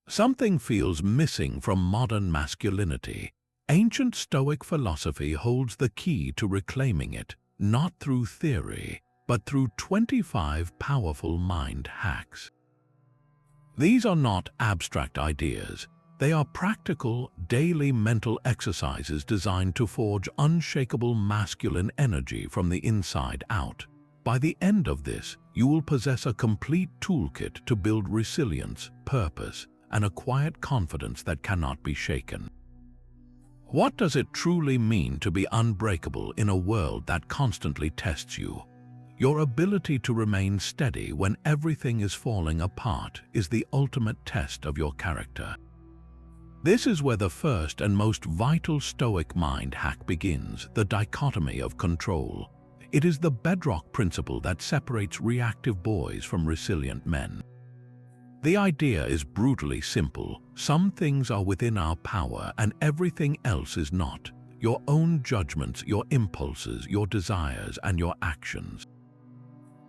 Something feels missing from modern masculinity. Ancient Stoic philosophy holds the key to reclaiming it, not through theory, but through 25 powerful mind hacks. These are not abstract ideas. They are practical, daily mental exercises designed to forge unshakable masculine energy from the inside out. By the end of this, you will possess a complete toolkit to build resilience, purpose, and a quiet confidence that cannot be shaken. What does it truly mean to be unbreakable in a world that constantly tests you? Your ability to remain steady when everything is falling apart is the ultimate test of your character. This is where the first and most vital Stoic mind hack begins, the dichotomy of control. It is the bedrock principle that separates reactive boys from resilient men. The idea is brutally simple. Some things are within our power and everything else is not. Your own judgments, your impulses, your desires, and your actions.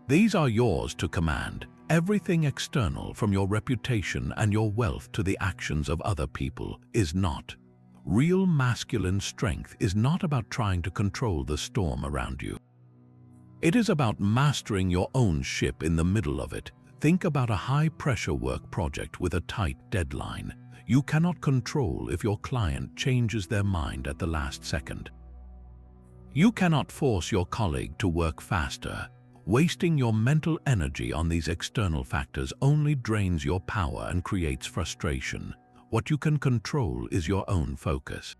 These are yours to command. Everything external, from your reputation and your wealth to the actions of other people, is not. Real masculine strength is not about trying to control the storm around you. It is about mastering your own ship in the middle of it. Think about a high-pressure work project with a tight deadline. You cannot control if your client changes their mind at the last second. You cannot force your colleague to work faster. Wasting your mental energy on these external factors only drains your power and creates frustration. What you can control is your own focus.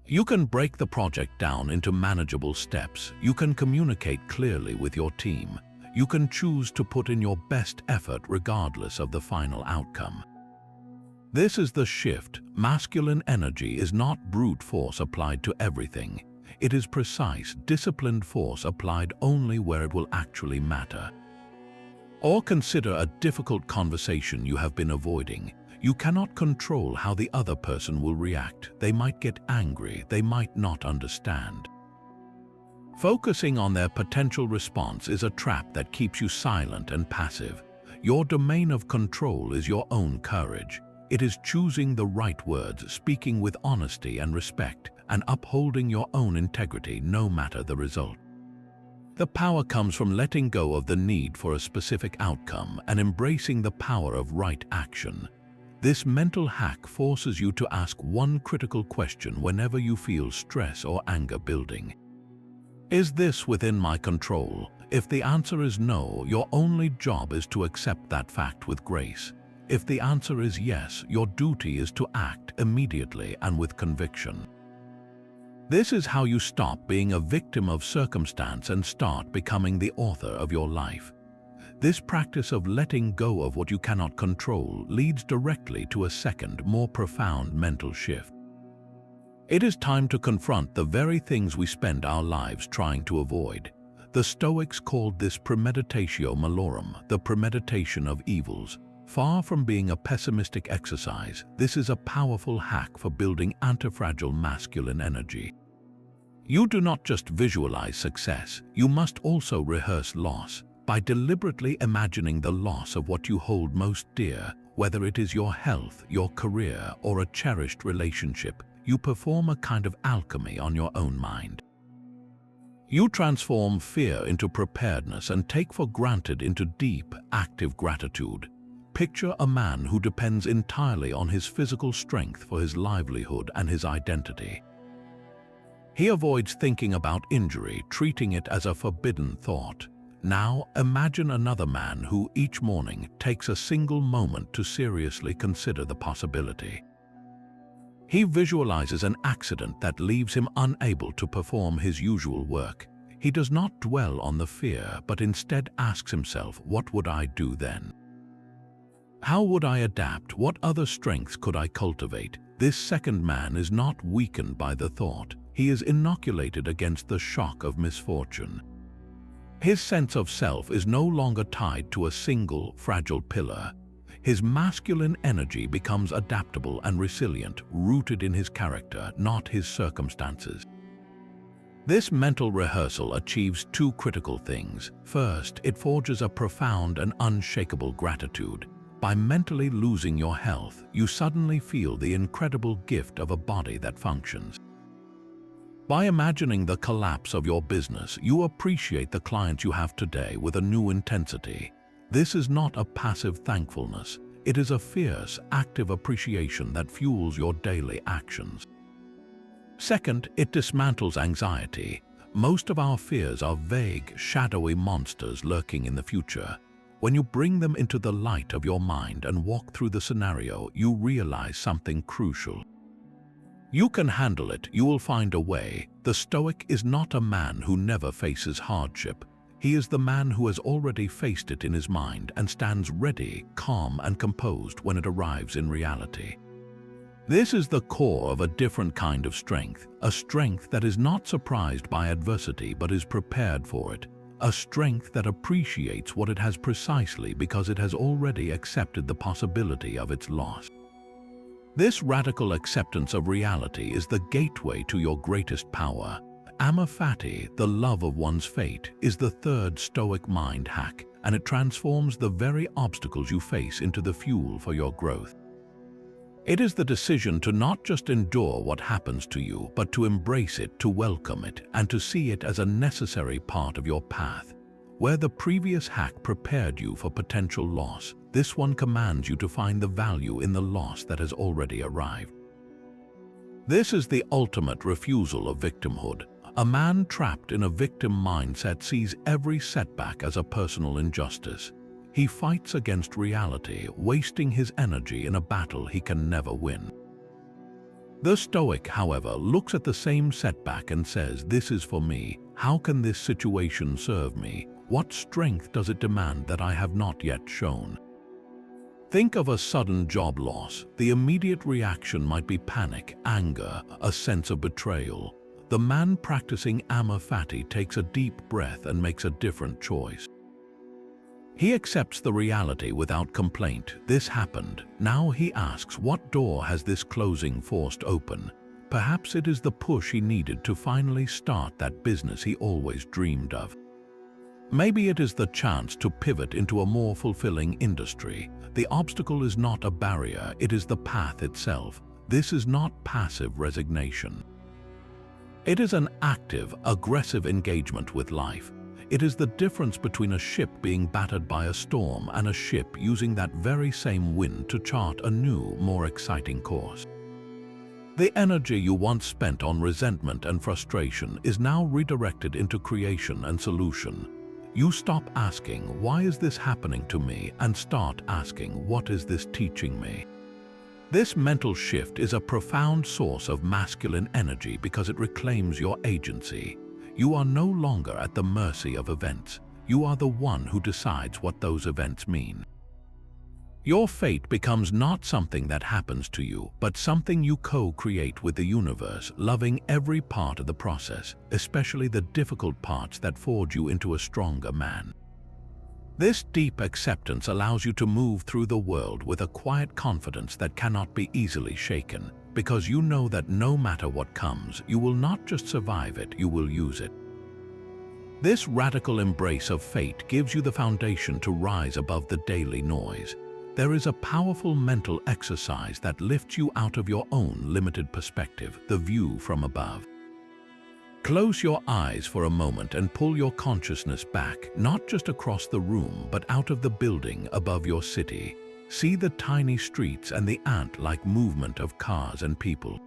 You can break the project down into manageable steps. You can communicate clearly with your team. You can choose to put in your best effort regardless of the final outcome. This is the shift. Masculine energy is not brute force applied to everything. It is precise, disciplined force applied only where it will actually matter. Or consider a difficult conversation you have been avoiding. You cannot control how the other person will react. They might get angry, they might not understand. Focusing on their potential response is a trap that keeps you silent and passive. Your domain of control is your own courage. It is choosing the right words, speaking with honesty and respect, and upholding your own integrity no matter the result. The power comes from letting go of the need for a specific outcome and embracing the power of right action. This mental hack forces you to ask one critical question whenever you feel stress or anger building. Is this within my control? If the answer is no, your only job is to accept that fact with grace. If the answer is yes, your duty is to act immediately and with conviction. This is how you stop being a victim of circumstance and start becoming the author of your life. This practice of letting go of what you cannot control leads directly to a second, more profound mental shift. It is time to confront the very things we spend our lives trying to avoid. The Stoics called this premeditatio malorum, the premeditation of evils. Far from being a pessimistic exercise, this is a powerful hack for building antifragile masculine energy. You do not just visualize success, you must also rehearse loss. By deliberately imagining the loss of what you hold most dear, whether it is your health, your career, or a cherished relationship, you perform a kind of alchemy on your own mind. You transform fear into preparedness and take for granted into deep, active gratitude. Picture a man who depends entirely on his physical strength for his livelihood and his identity. He avoids thinking about injury, treating it as a forbidden thought. Now imagine another man who each morning takes a single moment to seriously consider the possibility. He visualizes an accident that leaves him unable to perform his usual work. He does not dwell on the fear, but instead asks himself, what would I do then? How would I adapt? What other strengths could I cultivate? This second man is not weakened by the thought. He is inoculated against the shock of misfortune. His sense of self is no longer tied to a single, fragile pillar. His masculine energy becomes adaptable and resilient, rooted in his character, not his circumstances. This mental rehearsal achieves two critical things. First, it forges a profound and unshakable gratitude. By mentally losing your health, you suddenly feel the incredible gift of a body that functions. By imagining the collapse of your business, you appreciate the clients you have today with a new intensity. This is not a passive thankfulness. It is a fierce, active appreciation that fuels your daily actions. Second, it dismantles anxiety. Most of our fears are vague, shadowy monsters lurking in the future. When you bring them into the light of your mind and walk through the scenario, you realize something crucial. You can handle it, you will find a way. The Stoic is not a man who never faces hardship. He is the man who has already faced it in his mind and stands ready, calm and composed when it arrives in reality. This is the core of a different kind of strength, a strength that is not surprised by adversity but is prepared for it, a strength that appreciates what it has precisely because it has already accepted the possibility of its loss. This radical acceptance of reality is the gateway to your greatest power. Amor Fati, the love of one's fate, is the third Stoic mind hack, and it transforms the very obstacles you face into the fuel for your growth. It is the decision to not just endure what happens to you, but to embrace it, to welcome it, and to see it as a necessary part of your path. Where the previous hack prepared you for potential loss, this one commands you to find the value in the loss that has already arrived. This is the ultimate refusal of victimhood. A man trapped in a victim mindset sees every setback as a personal injustice. He fights against reality, wasting his energy in a battle he can never win. The Stoic, however, looks at the same setback and says, "This is for me. How can this situation serve me? What strength does it demand that I have not yet shown?" Think of a sudden job loss. The immediate reaction might be panic, anger, a sense of betrayal. The man practicing Amor Fati takes a deep breath and makes a different choice. He accepts the reality without complaint. This happened. Now he asks, what door has this closing forced open? Perhaps it is the push he needed to finally start that business he always dreamed of. Maybe it is the chance to pivot into a more fulfilling industry. The obstacle is not a barrier, it is the path itself. This is not passive resignation. It is an active, aggressive engagement with life. It is the difference between a ship being battered by a storm and a ship using that very same wind to chart a new, more exciting course. The energy you once spent on resentment and frustration is now redirected into creation and solution. You stop asking, "Why is this happening to me?" and start asking, "What is this teaching me?" This mental shift is a profound source of masculine energy because it reclaims your agency. You are no longer at the mercy of events. You are the one who decides what those events mean. Your fate becomes not something that happens to you, but something you co-create with the universe, loving every part of the process, especially the difficult parts that forge you into a stronger man. This deep acceptance allows you to move through the world with a quiet confidence that cannot be easily shaken, because you know that no matter what comes, you will not just survive it, you will use it. This radical embrace of fate gives you the foundation to rise above the daily noise. There is a powerful mental exercise that lifts you out of your own limited perspective, the view from above. Close your eyes for a moment and pull your consciousness back, not just across the room, but out of the building above your city. See the tiny streets and the ant-like movement of cars and people.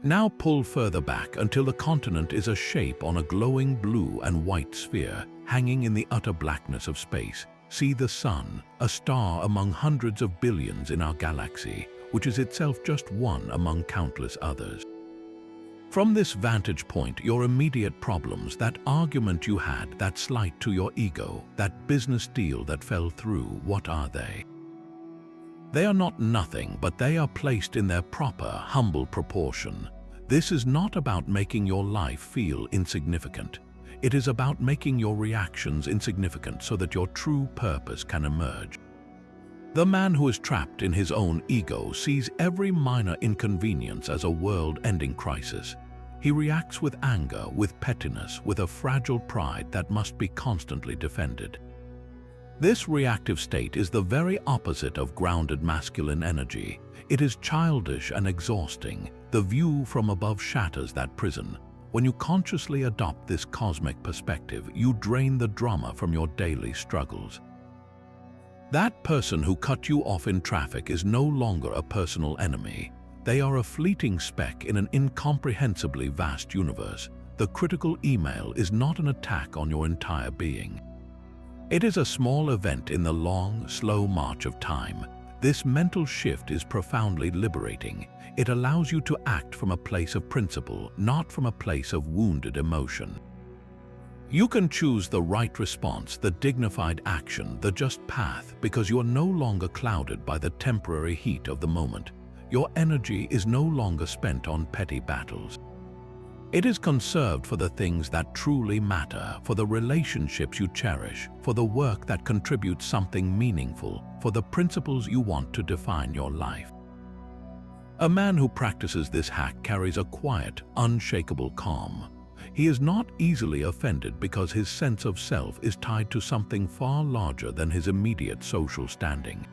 Now pull further back until the continent is a shape on a glowing blue and white sphere, hanging in the utter blackness of space. See the sun, a star among hundreds of billions in our galaxy, which is itself just one among countless others. From this vantage point, your immediate problems, that argument you had, that slight to your ego, that business deal that fell through, what are they? They are not nothing, but they are placed in their proper, humble proportion. This is not about making your life feel insignificant. It is about making your reactions insignificant so that your true purpose can emerge. The man who is trapped in his own ego sees every minor inconvenience as a world-ending crisis. He reacts with anger, with pettiness, with a fragile pride that must be constantly defended. This reactive state is the very opposite of grounded masculine energy. It is childish and exhausting. The view from above shatters that prison. When you consciously adopt this cosmic perspective, you drain the drama from your daily struggles. That person who cut you off in traffic is no longer a personal enemy. They are a fleeting speck in an incomprehensibly vast universe. The critical email is not an attack on your entire being. It is a small event in the long, slow march of time. This mental shift is profoundly liberating. It allows you to act from a place of principle, not from a place of wounded emotion. You can choose the right response, the dignified action, the just path, because you are no longer clouded by the temporary heat of the moment. Your energy is no longer spent on petty battles. It is conserved for the things that truly matter, for the relationships you cherish, for the work that contributes something meaningful, for the principles you want to define your life. A man who practices this hack carries a quiet, unshakable calm. He is not easily offended because his sense of self is tied to something far larger than his immediate social standing.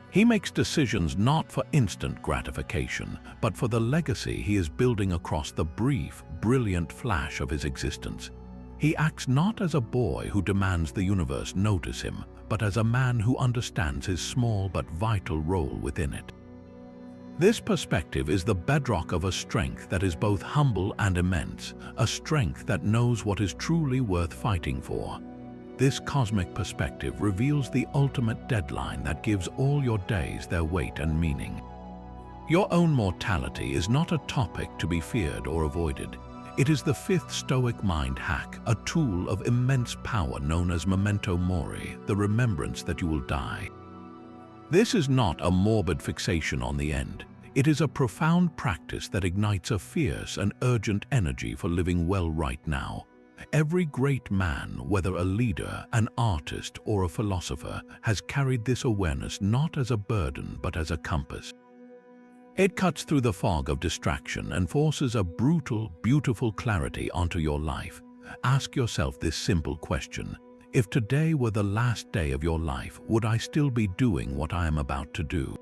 He makes decisions not for instant gratification, but for the legacy he is building across the brief, brilliant flash of his existence. He acts not as a boy who demands the universe notice him, but as a man who understands his small but vital role within it. This perspective is the bedrock of a strength that is both humble and immense, a strength that knows what is truly worth fighting for. This cosmic perspective reveals the ultimate deadline that gives all your days their weight and meaning. Your own mortality is not a topic to be feared or avoided. It is the fifth Stoic mind hack, a tool of immense power known as Memento Mori, the remembrance that you will die. This is not a morbid fixation on the end. It is a profound practice that ignites a fierce and urgent energy for living well right now. Every great man, whether a leader, an artist, or a philosopher, has carried this awareness not as a burden but as a compass. It cuts through the fog of distraction and forces a brutal, beautiful clarity onto your life. Ask yourself this simple question: if today were the last day of your life, would I still be doing what I am about to do?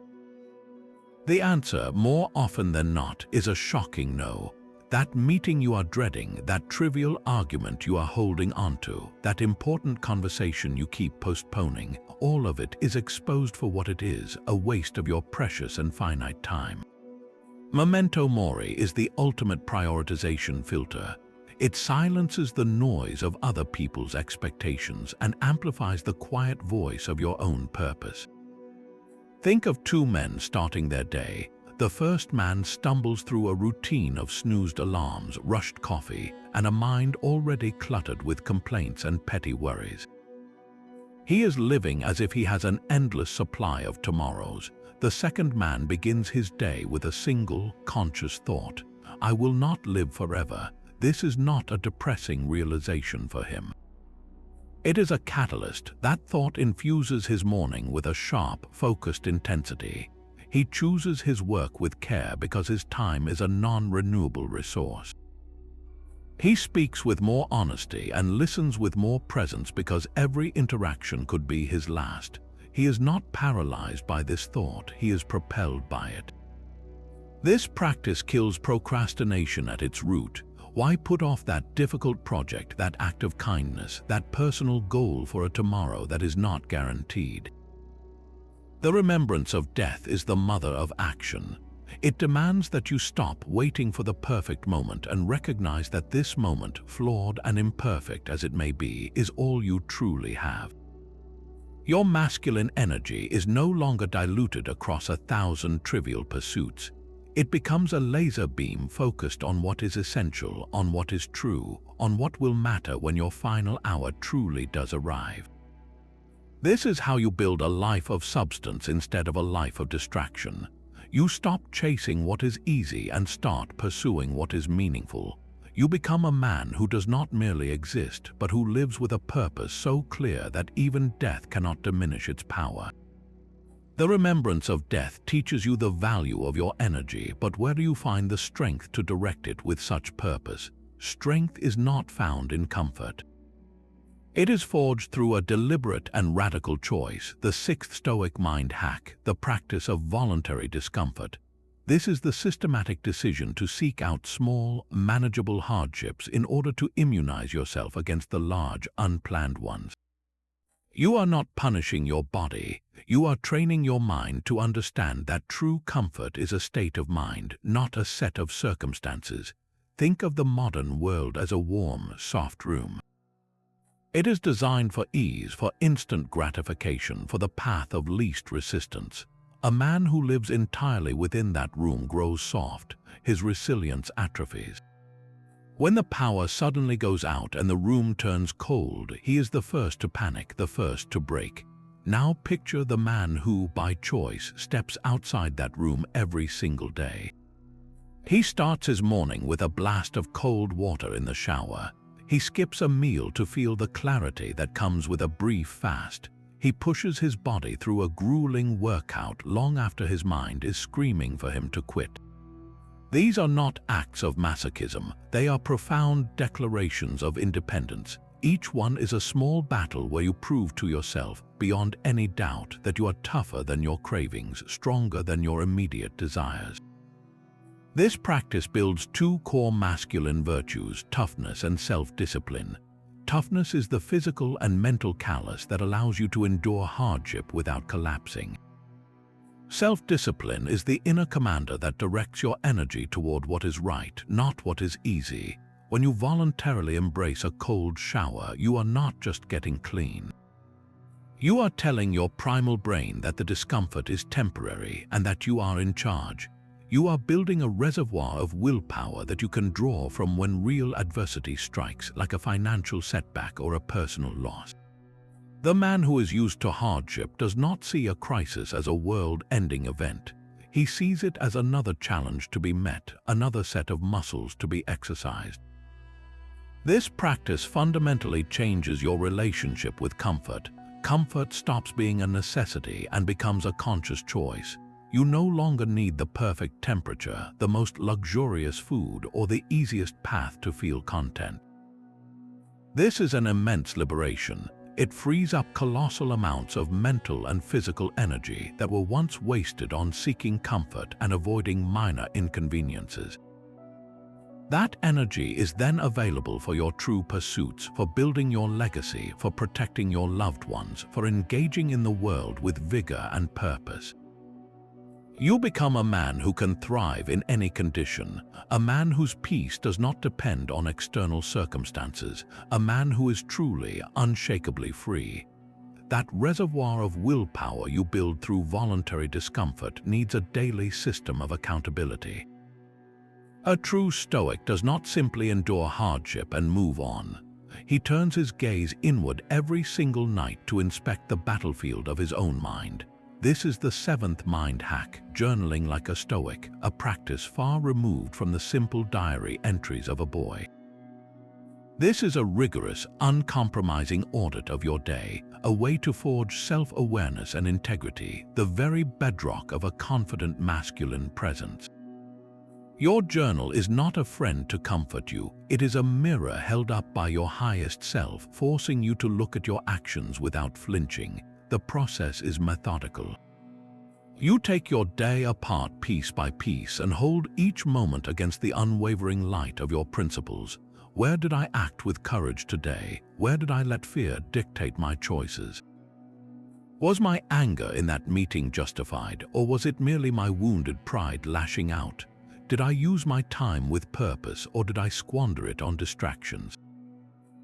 The answer, more often than not, is a shocking no. That meeting you are dreading, that trivial argument you are holding onto, that important conversation you keep postponing, all of it is exposed for what it is, a waste of your precious and finite time. Memento Mori is the ultimate prioritization filter. It silences the noise of other people's expectations and amplifies the quiet voice of your own purpose. Think of two men starting their day. The first man stumbles through a routine of snoozed alarms, rushed coffee, and a mind already cluttered with complaints and petty worries. He is living as if he has an endless supply of tomorrows. The second man begins his day with a single, conscious thought: I will not live forever. This is not a depressing realization for him. It is a catalyst. That thought infuses his morning with a sharp, focused intensity. He chooses his work with care because his time is a non-renewable resource. He speaks with more honesty and listens with more presence because every interaction could be his last. He is not paralyzed by this thought, he is propelled by it. This practice kills procrastination at its root. Why put off that difficult project, that act of kindness, that personal goal for a tomorrow that is not guaranteed? The remembrance of death is the mother of action. It demands that you stop waiting for the perfect moment and recognize that this moment, flawed and imperfect as it may be, is all you truly have. Your masculine energy is no longer diluted across 1,000 trivial pursuits. It becomes a laser beam focused on what is essential, on what is true, on what will matter when your final hour truly does arrive. This is how you build a life of substance instead of a life of distraction. You stop chasing what is easy and start pursuing what is meaningful. You become a man who does not merely exist, but who lives with a purpose so clear that even death cannot diminish its power. The remembrance of death teaches you the value of your energy, but where do you find the strength to direct it with such purpose? Strength is not found in comfort. It is forged through a deliberate and radical choice, the sixth Stoic mind hack, the practice of voluntary discomfort. This is the systematic decision to seek out small, manageable hardships in order to immunize yourself against the large, unplanned ones. You are not punishing your body, you are training your mind to understand that true comfort is a state of mind, not a set of circumstances. Think of the modern world as a warm, soft room. It is designed for ease, for instant gratification, for the path of least resistance. A man who lives entirely within that room grows soft, his resilience atrophies. When the power suddenly goes out and the room turns cold, he is the first to panic, the first to break. Now picture the man who, by choice, steps outside that room every single day. He starts his morning with a blast of cold water in the shower. He skips a meal to feel the clarity that comes with a brief fast. He pushes his body through a grueling workout long after his mind is screaming for him to quit. These are not acts of masochism, they are profound declarations of independence. Each one is a small battle where you prove to yourself, beyond any doubt, that you are tougher than your cravings, stronger than your immediate desires. This practice builds two core masculine virtues, toughness and self-discipline. Toughness is the physical and mental callus that allows you to endure hardship without collapsing. Self-discipline is the inner commander that directs your energy toward what is right, not what is easy. When you voluntarily embrace a cold shower, you are not just getting clean. You are telling your primal brain that the discomfort is temporary and that you are in charge. You are building a reservoir of willpower that you can draw from when real adversity strikes, like a financial setback or a personal loss. The man who is used to hardship does not see a crisis as a world-ending event. He sees it as another challenge to be met, another set of muscles to be exercised. This practice fundamentally changes your relationship with comfort. Comfort stops being a necessity and becomes a conscious choice. You no longer need the perfect temperature, the most luxurious food, or the easiest path to feel content. This is an immense liberation. It frees up colossal amounts of mental and physical energy that were once wasted on seeking comfort and avoiding minor inconveniences. That energy is then available for your true pursuits, for building your legacy, for protecting your loved ones, for engaging in the world with vigor and purpose. You become a man who can thrive in any condition, a man whose peace does not depend on external circumstances, a man who is truly, unshakably free. That reservoir of willpower you build through voluntary discomfort needs a daily system of accountability. A true Stoic does not simply endure hardship and move on. He turns his gaze inward every single night to inspect the battlefield of his own mind. This is the seventh mind hack, journaling like a Stoic, a practice far removed from the simple diary entries of a boy. This is a rigorous, uncompromising audit of your day, a way to forge self-awareness and integrity, the very bedrock of a confident masculine presence. Your journal is not a friend to comfort you, it is a mirror held up by your highest self, forcing you to look at your actions without flinching. The process is methodical. You take your day apart piece by piece and hold each moment against the unwavering light of your principles. Where did I act with courage today? Where did I let fear dictate my choices? Was my anger in that meeting justified, or was it merely my wounded pride lashing out? Did I use my time with purpose, or did I squander it on distractions?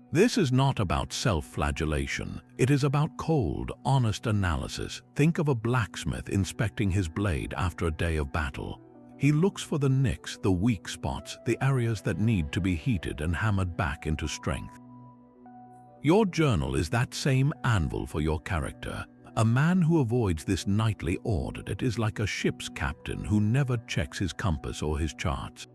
This is not about self-flagellation. It is about cold, honest analysis. Think of a blacksmith inspecting his blade after a day of battle. He looks for the nicks, the weak spots, the areas that need to be heated and hammered back into strength. Your journal is that same anvil for your character. A man who avoids this nightly audit is like a ship's captain who never checks his compass or his charts.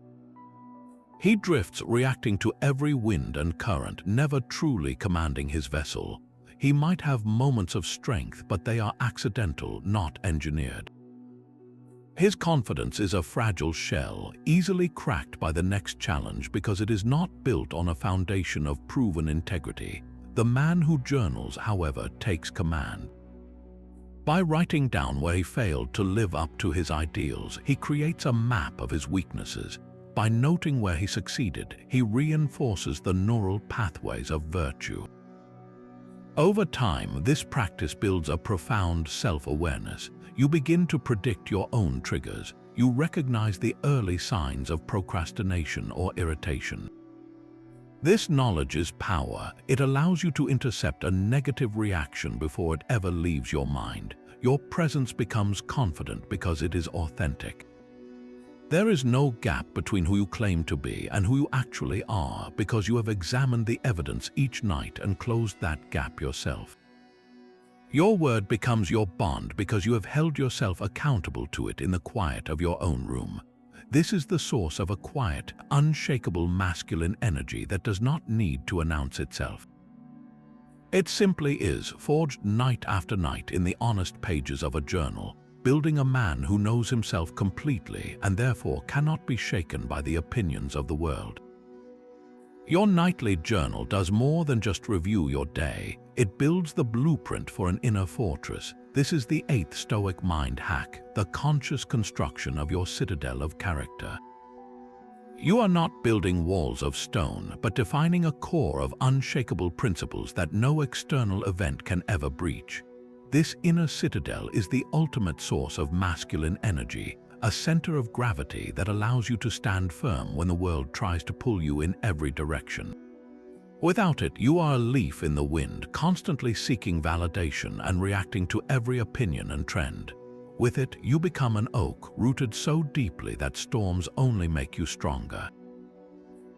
He drifts, reacting to every wind and current, never truly commanding his vessel. He might have moments of strength, but they are accidental, not engineered. His confidence is a fragile shell, easily cracked by the next challenge because it is not built on a foundation of proven integrity. The man who journals, however, takes command. By writing down where he failed to live up to his ideals, he creates a map of his weaknesses. By noting where he succeeded, he reinforces the neural pathways of virtue. Over time, this practice builds a profound self-awareness. You begin to predict your own triggers. You recognize the early signs of procrastination or irritation. This knowledge is power. It allows you to intercept a negative reaction before it ever leaves your mind. Your presence becomes confident because it is authentic. There is no gap between who you claim to be and who you actually are because you have examined the evidence each night and closed that gap yourself. Your word becomes your bond because you have held yourself accountable to it in the quiet of your own room. This is the source of a quiet, unshakable masculine energy that does not need to announce itself. It simply is, forged night after night in the honest pages of a journal, building a man who knows himself completely and therefore cannot be shaken by the opinions of the world. Your nightly journal does more than just review your day. It builds the blueprint for an inner fortress. This is the 8th Stoic mind hack, the conscious construction of your citadel of character. You are not building walls of stone, but defining a core of unshakable principles that no external event can ever breach. This inner citadel is the ultimate source of masculine energy, a center of gravity that allows you to stand firm when the world tries to pull you in every direction. Without it, you are a leaf in the wind, constantly seeking validation and reacting to every opinion and trend. With it, you become an oak, rooted so deeply that storms only make you stronger.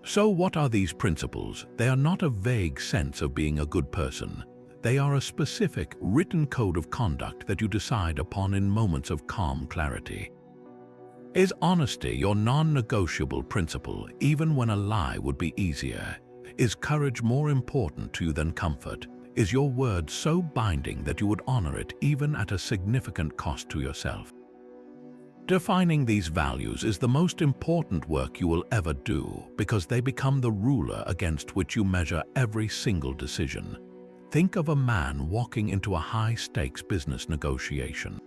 So what are these principles? They are not a vague sense of being a good person. They are a specific, written code of conduct that you decide upon in moments of calm clarity. Is honesty your non-negotiable principle, even when a lie would be easier? Is courage more important to you than comfort? Is your word so binding that you would honor it even at a significant cost to yourself? Defining these values is the most important work you will ever do because they become the ruler against which you measure every single decision. Think of a man walking into a high-stakes business negotiation.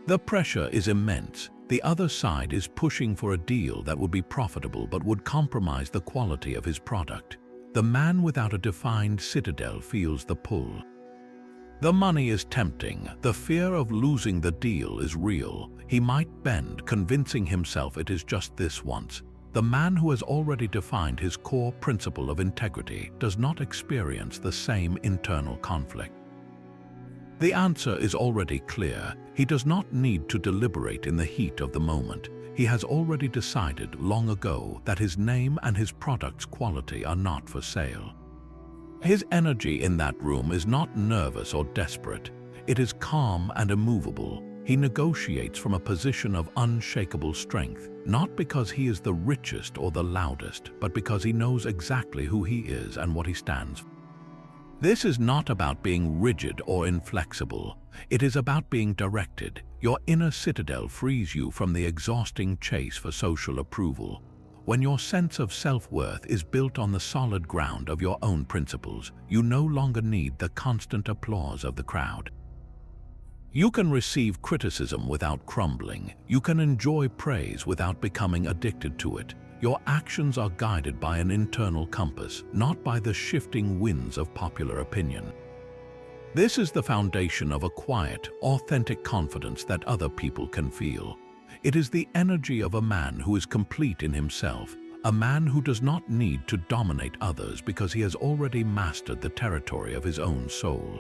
The pressure is immense. The other side is pushing for a deal that would be profitable but would compromise the quality of his product. The man without a defined citadel feels the pull. The money is tempting. The fear of losing the deal is real. He might bend, convincing himself it is just this once. The man who has already defined his core principle of integrity does not experience the same internal conflict. The answer is already clear. He does not need to deliberate in the heat of the moment. He has already decided long ago that his name and his product's quality are not for sale. His energy in that room is not nervous or desperate. It is calm and immovable. He negotiates from a position of unshakable strength, not because he is the richest or the loudest, but because he knows exactly who he is and what he stands for. This is not about being rigid or inflexible. It is about being directed. Your inner citadel frees you from the exhausting chase for social approval. When your sense of self-worth is built on the solid ground of your own principles, you no longer need the constant applause of the crowd. You can receive criticism without crumbling. You can enjoy praise without becoming addicted to it. Your actions are guided by an internal compass, not by the shifting winds of popular opinion. This is the foundation of a quiet, authentic confidence that other people can feel. It is the energy of a man who is complete in himself, a man who does not need to dominate others because he has already mastered the territory of his own soul.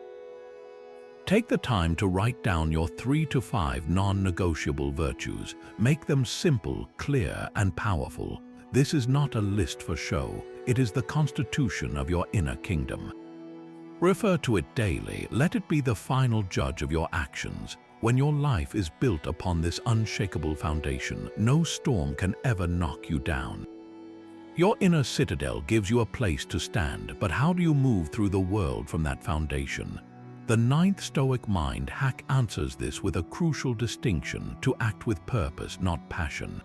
Take the time to write down your 3 to 5 non-negotiable virtues. Make them simple, clear, and powerful. This is not a list for show. It is the constitution of your inner kingdom. Refer to it daily. Let it be the final judge of your actions. When your life is built upon this unshakable foundation, no storm can ever knock you down. Your inner citadel gives you a place to stand, but how do you move through the world from that foundation? The 9th Stoic mind hack answers this with a crucial distinction: to act with purpose, not passion.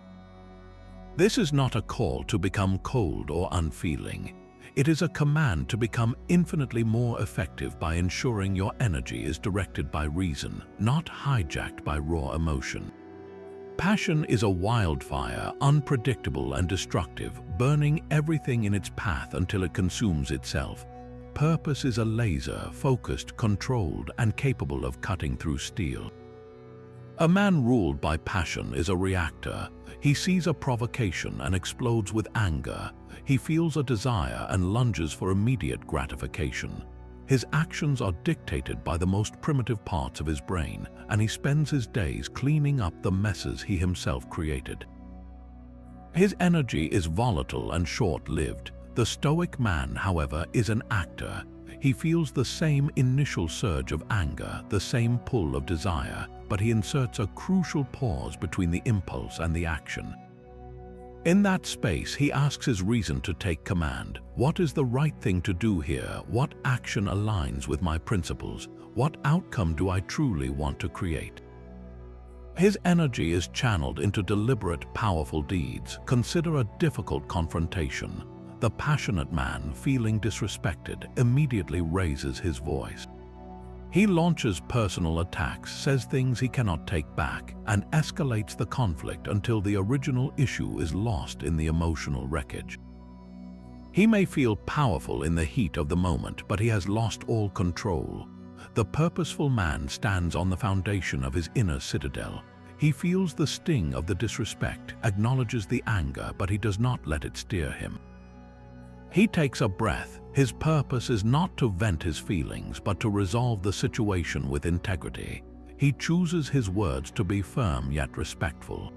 This is not a call to become cold or unfeeling. It is a command to become infinitely more effective by ensuring your energy is directed by reason, not hijacked by raw emotion. Passion is a wildfire, unpredictable and destructive, burning everything in its path until it consumes itself. Purpose is a laser, focused, controlled, and capable of cutting through steel. A man ruled by passion is a reactor. He sees a provocation and explodes with anger. He feels a desire and lunges for immediate gratification. His actions are dictated by the most primitive parts of his brain, and he spends his days cleaning up the messes he himself created. His energy is volatile and short-lived. The Stoic man, however, is an actor. He feels the same initial surge of anger, the same pull of desire, but he inserts a crucial pause between the impulse and the action. In that space, he asks his reason to take command. What is the right thing to do here? What action aligns with my principles? What outcome do I truly want to create? His energy is channeled into deliberate, powerful deeds. Consider a difficult confrontation. The passionate man, feeling disrespected, immediately raises his voice. He launches personal attacks, says things he cannot take back, and escalates the conflict until the original issue is lost in the emotional wreckage. He may feel powerful in the heat of the moment, but he has lost all control. The purposeful man stands on the foundation of his inner citadel. He feels the sting of the disrespect, acknowledges the anger, but he does not let it steer him. He takes a breath. His purpose is not to vent his feelings, but to resolve the situation with integrity. He chooses his words to be firm yet respectful.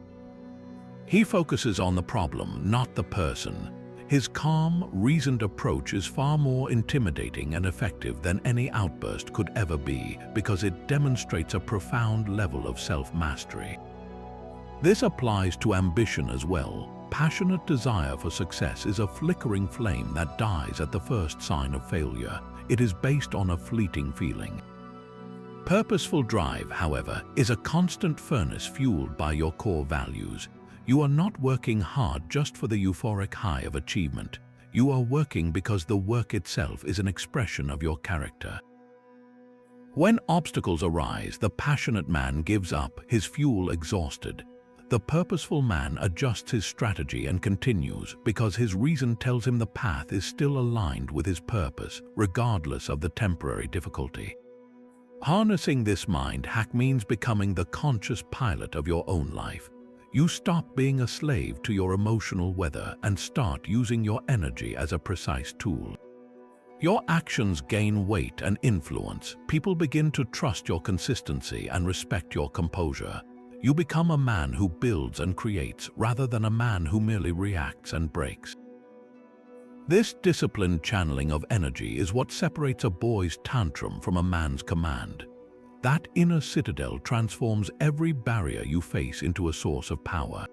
He focuses on the problem, not the person. His calm, reasoned approach is far more intimidating and effective than any outburst could ever be, because it demonstrates a profound level of self-mastery. This applies to ambition as well. Passionate desire for success is a flickering flame that dies at the first sign of failure. It is based on a fleeting feeling. Purposeful drive, however, is a constant furnace fueled by your core values. You are not working hard just for the euphoric high of achievement. You are working because the work itself is an expression of your character. When obstacles arise, the passionate man gives up, his fuel exhausted. The purposeful man adjusts his strategy and continues because his reason tells him the path is still aligned with his purpose, regardless of the temporary difficulty. Harnessing this mind hack means becoming the conscious pilot of your own life. You stop being a slave to your emotional weather and start using your energy as a precise tool. Your actions gain weight and influence. People begin to trust your consistency and respect your composure. You become a man who builds and creates rather than a man who merely reacts and breaks. This disciplined channeling of energy is what separates a boy's tantrum from a man's command. That inner citadel transforms every barrier you face into a source of power.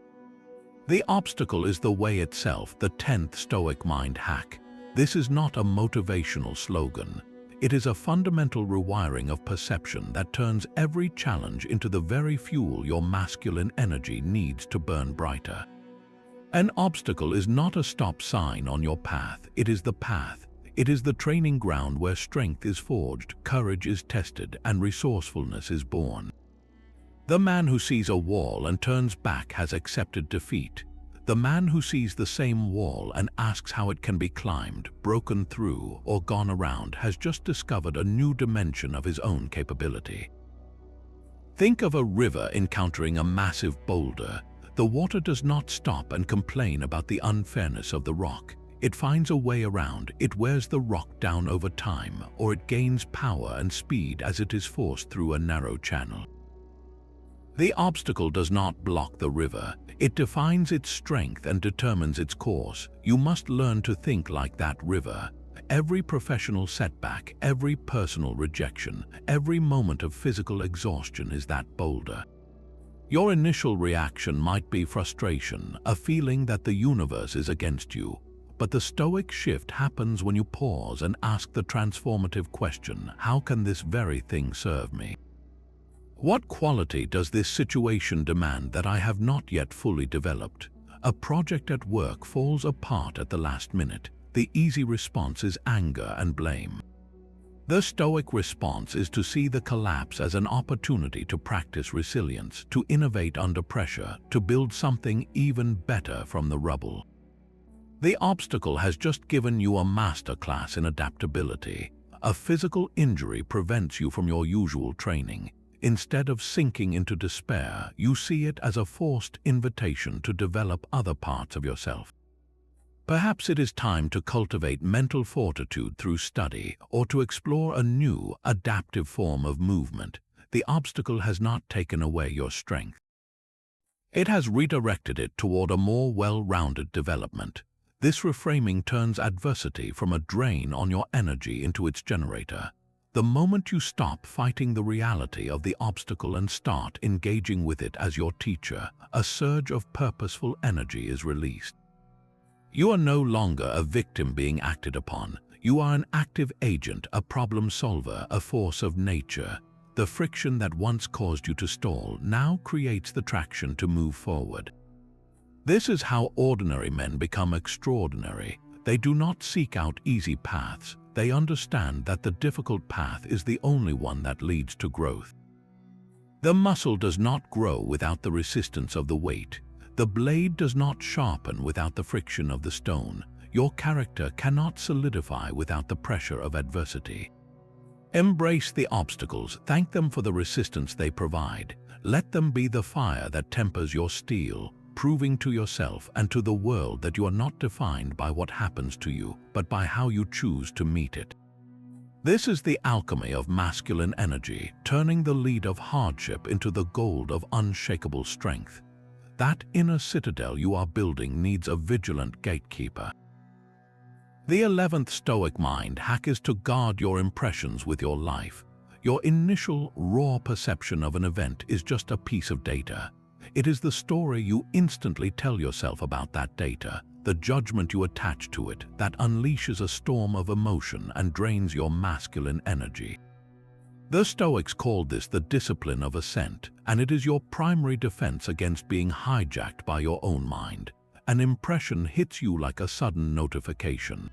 The obstacle is the way itself, the 10th Stoic mind hack. This is not a motivational slogan. It is a fundamental rewiring of perception that turns every challenge into the very fuel your masculine energy needs to burn brighter. An obstacle is not a stop sign on your path, it is the path. It is the training ground where strength is forged, courage is tested, and resourcefulness is born. The man who sees a wall and turns back has accepted defeat. The man who sees the same wall and asks how it can be climbed, broken through, or gone around has just discovered a new dimension of his own capability. Think of a river encountering a massive boulder. The water does not stop and complain about the unfairness of the rock. It finds a way around, it wears the rock down over time, or it gains power and speed as it is forced through a narrow channel. The obstacle does not block the river. It defines its strength and determines its course. You must learn to think like that river. Every professional setback, every personal rejection, every moment of physical exhaustion is that boulder. Your initial reaction might be frustration, a feeling that the universe is against you. But the Stoic shift happens when you pause and ask the transformative question, how can this very thing serve me? What quality does this situation demand that I have not yet fully developed? A project at work falls apart at the last minute. the easy response is anger and blame. The Stoic response is to see the collapse as an opportunity to practice resilience, to innovate under pressure, to build something even better from the rubble. The obstacle has just given you a masterclass in adaptability. A physical injury prevents you from your usual training. Instead of sinking into despair, you see it as a forced invitation to develop other parts of yourself. Perhaps it is time to cultivate mental fortitude through study or to explore a new, adaptive form of movement. The obstacle has not taken away your strength. It has redirected it toward a more well-rounded development. This reframing turns adversity from a drain on your energy into its generator. The moment you stop fighting the reality of the obstacle and start engaging with it as your teacher, a surge of purposeful energy is released. You are no longer a victim being acted upon. You are an active agent, a problem solver, a force of nature. The friction that once caused you to stall now creates the traction to move forward. This is how ordinary men become extraordinary. They do not seek out easy paths. They understand that the difficult path is the only one that leads to growth. The muscle does not grow without the resistance of the weight. The blade does not sharpen without the friction of the stone. Your character cannot solidify without the pressure of adversity. Embrace the obstacles, thank them for the resistance they provide. Let them be the fire that tempers your steel, proving to yourself and to the world that you are not defined by what happens to you, but by how you choose to meet it. This is the alchemy of masculine energy, turning the lead of hardship into the gold of unshakable strength. That inner citadel you are building needs a vigilant gatekeeper. The 11th Stoic mind hack is to guard your impressions with your life. Your initial, raw perception of an event is just a piece of data. It is the story you instantly tell yourself about that data, the judgment you attach to it, that unleashes a storm of emotion and drains your masculine energy. The Stoics called this the discipline of assent, and it is your primary defense against being hijacked by your own mind. An impression hits you like a sudden notification.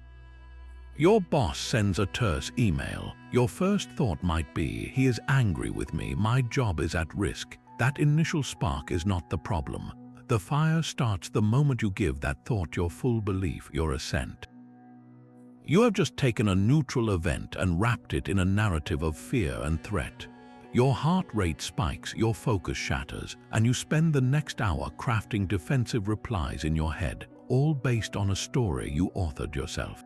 Your boss sends a terse email. Your first thought might be, he is angry with me, my job is at risk. That initial spark is not the problem. The fire starts the moment you give that thought your full belief, your assent. You have just taken a neutral event and wrapped it in a narrative of fear and threat. Your heart rate spikes, your focus shatters, and you spend the next hour crafting defensive replies in your head, all based on a story you authored yourself.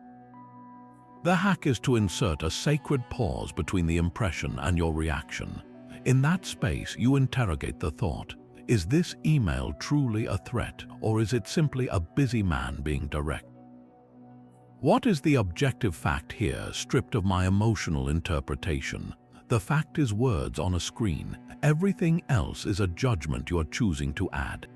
The hack is to insert a sacred pause between the impression and your reaction. In that space, you interrogate the thought. Is this email truly a threat, or is it simply a busy man being direct? What is the objective fact here, stripped of my emotional interpretation? The fact is words on a screen. Everything else is a judgment you are choosing to add.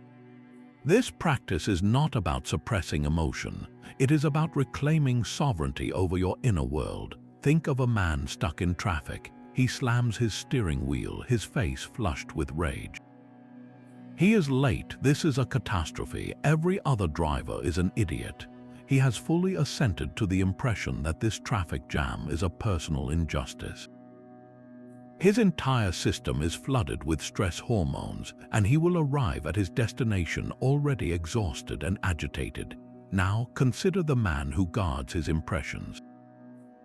This practice is not about suppressing emotion. It is about reclaiming sovereignty over your inner world. Think of a man stuck in traffic. He slams his steering wheel, his face flushed with rage. He is late. This is a catastrophe. Every other driver is an idiot. He has fully assented to the impression that this traffic jam is a personal injustice. His entire system is flooded with stress hormones, and he will arrive at his destination already exhausted and agitated. Now consider the man who guards his impressions.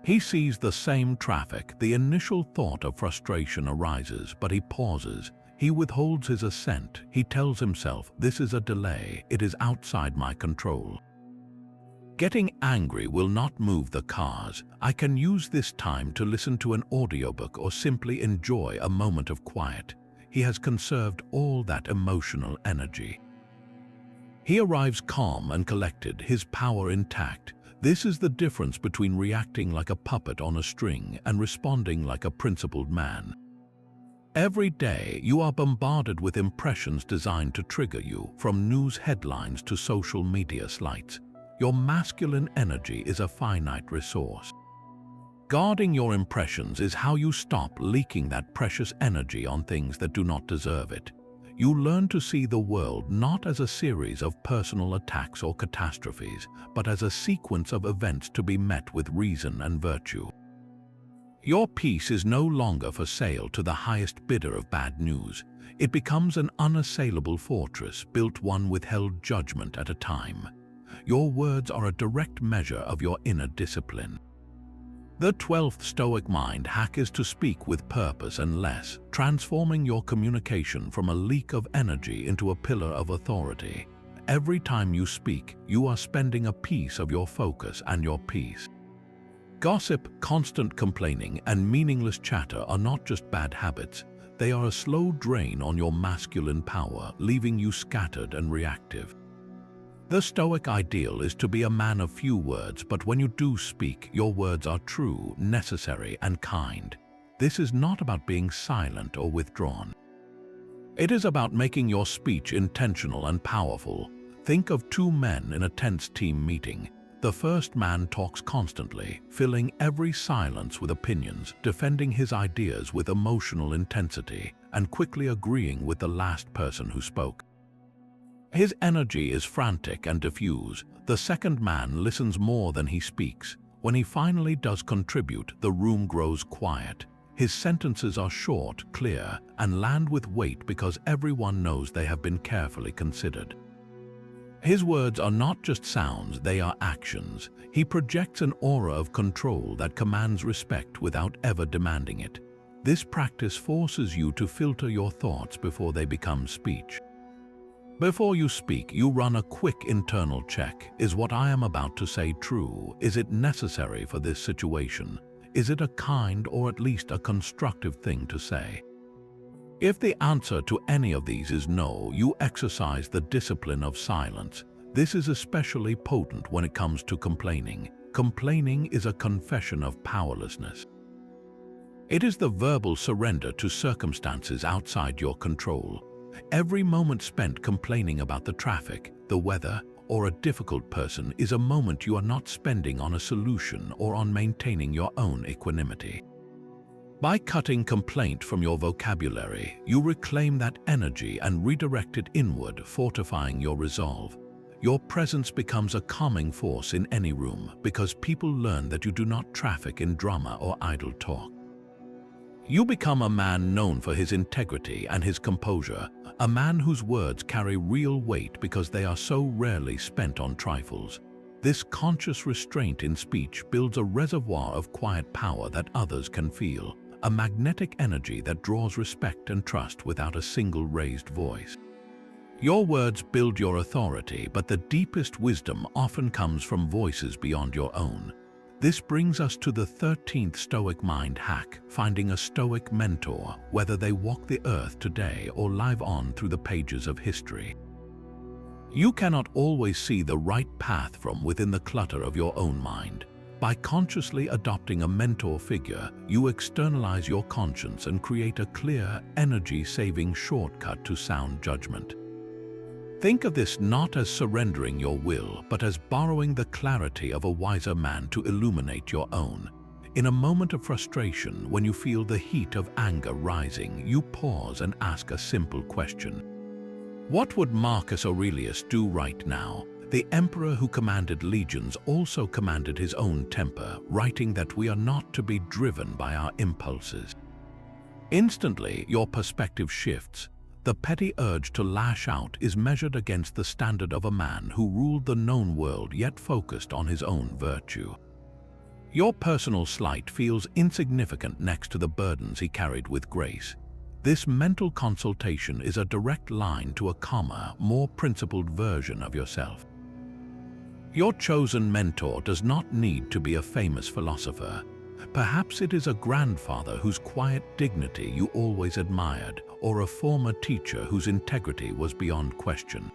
He sees the same traffic. The initial thought of frustration arises, but he pauses. He withholds his assent. He tells himself, this is a delay. It is outside my control. Getting angry will not move the cars. I can use this time to listen to an audiobook or simply enjoy a moment of quiet. He has conserved all that emotional energy. He arrives calm and collected, his power intact. This is the difference between reacting like a puppet on a string and responding like a principled man. Every day, you are bombarded with impressions designed to trigger you, from news headlines to social media slides. Your masculine energy is a finite resource. Guarding your impressions is how you stop leaking that precious energy on things that do not deserve it. You learn to see the world not as a series of personal attacks or catastrophes, but as a sequence of events to be met with reason and virtue. Your peace is no longer for sale to the highest bidder of bad news. It becomes an unassailable fortress, built one withheld judgment at a time. Your words are a direct measure of your inner discipline. The 12th Stoic mind hack is to speak with purpose and less, transforming your communication from a leak of energy into a pillar of authority. Every time you speak, you are spending a piece of your focus and your peace. Gossip, constant complaining, and meaningless chatter are not just bad habits. They are a slow drain on your masculine power, leaving you scattered and reactive. The Stoic ideal is to be a man of few words, but when you do speak, your words are true, necessary, and kind. This is not about being silent or withdrawn. It is about making your speech intentional and powerful. Think of two men in a tense team meeting. The first man talks constantly, filling every silence with opinions, defending his ideas with emotional intensity, and quickly agreeing with the last person who spoke. His energy is frantic and diffuse. The second man listens more than he speaks. When he finally does contribute, the room grows quiet. His sentences are short, clear, and land with weight because everyone knows they have been carefully considered. His words are not just sounds, they are actions. He projects an aura of control that commands respect without ever demanding it. This practice forces you to filter your thoughts before they become speech. Before you speak, you run a quick internal check. Is what I am about to say true? Is it necessary for this situation? Is it a kind or at least a constructive thing to say? If the answer to any of these is no, you exercise the discipline of silence. This is especially potent when it comes to complaining. Complaining is a confession of powerlessness. It is the verbal surrender to circumstances outside your control. Every moment spent complaining about the traffic, the weather, or a difficult person is a moment you are not spending on a solution or on maintaining your own equanimity. By cutting complaint from your vocabulary, you reclaim that energy and redirect it inward, fortifying your resolve. Your presence becomes a calming force in any room because people learn that you do not traffic in drama or idle talk. You become a man known for his integrity and his composure, a man whose words carry real weight because they are so rarely spent on trifles. This conscious restraint in speech builds a reservoir of quiet power that others can feel, a magnetic energy that draws respect and trust without a single raised voice. Your words build your authority, but the deepest wisdom often comes from voices beyond your own. This brings us to the 13th Stoic mind hack, finding a Stoic mentor, whether they walk the earth today or live on through the pages of history. You cannot always see the right path from within the clutter of your own mind. By consciously adopting a mentor figure, you externalize your conscience and create a clear, energy-saving shortcut to sound judgment. Think of this not as surrendering your will, but as borrowing the clarity of a wiser man to illuminate your own. In a moment of frustration, when you feel the heat of anger rising, you pause and ask a simple question. What would Marcus Aurelius do right now? The emperor who commanded legions also commanded his own temper, writing that we are not to be driven by our impulses. Instantly, your perspective shifts. The petty urge to lash out is measured against the standard of a man who ruled the known world yet focused on his own virtue. Your personal slight feels insignificant next to the burdens he carried with grace. This mental consultation is a direct line to a calmer, more principled version of yourself. Your chosen mentor does not need to be a famous philosopher. Perhaps it is a grandfather whose quiet dignity you always admired, or a former teacher whose integrity was beyond question.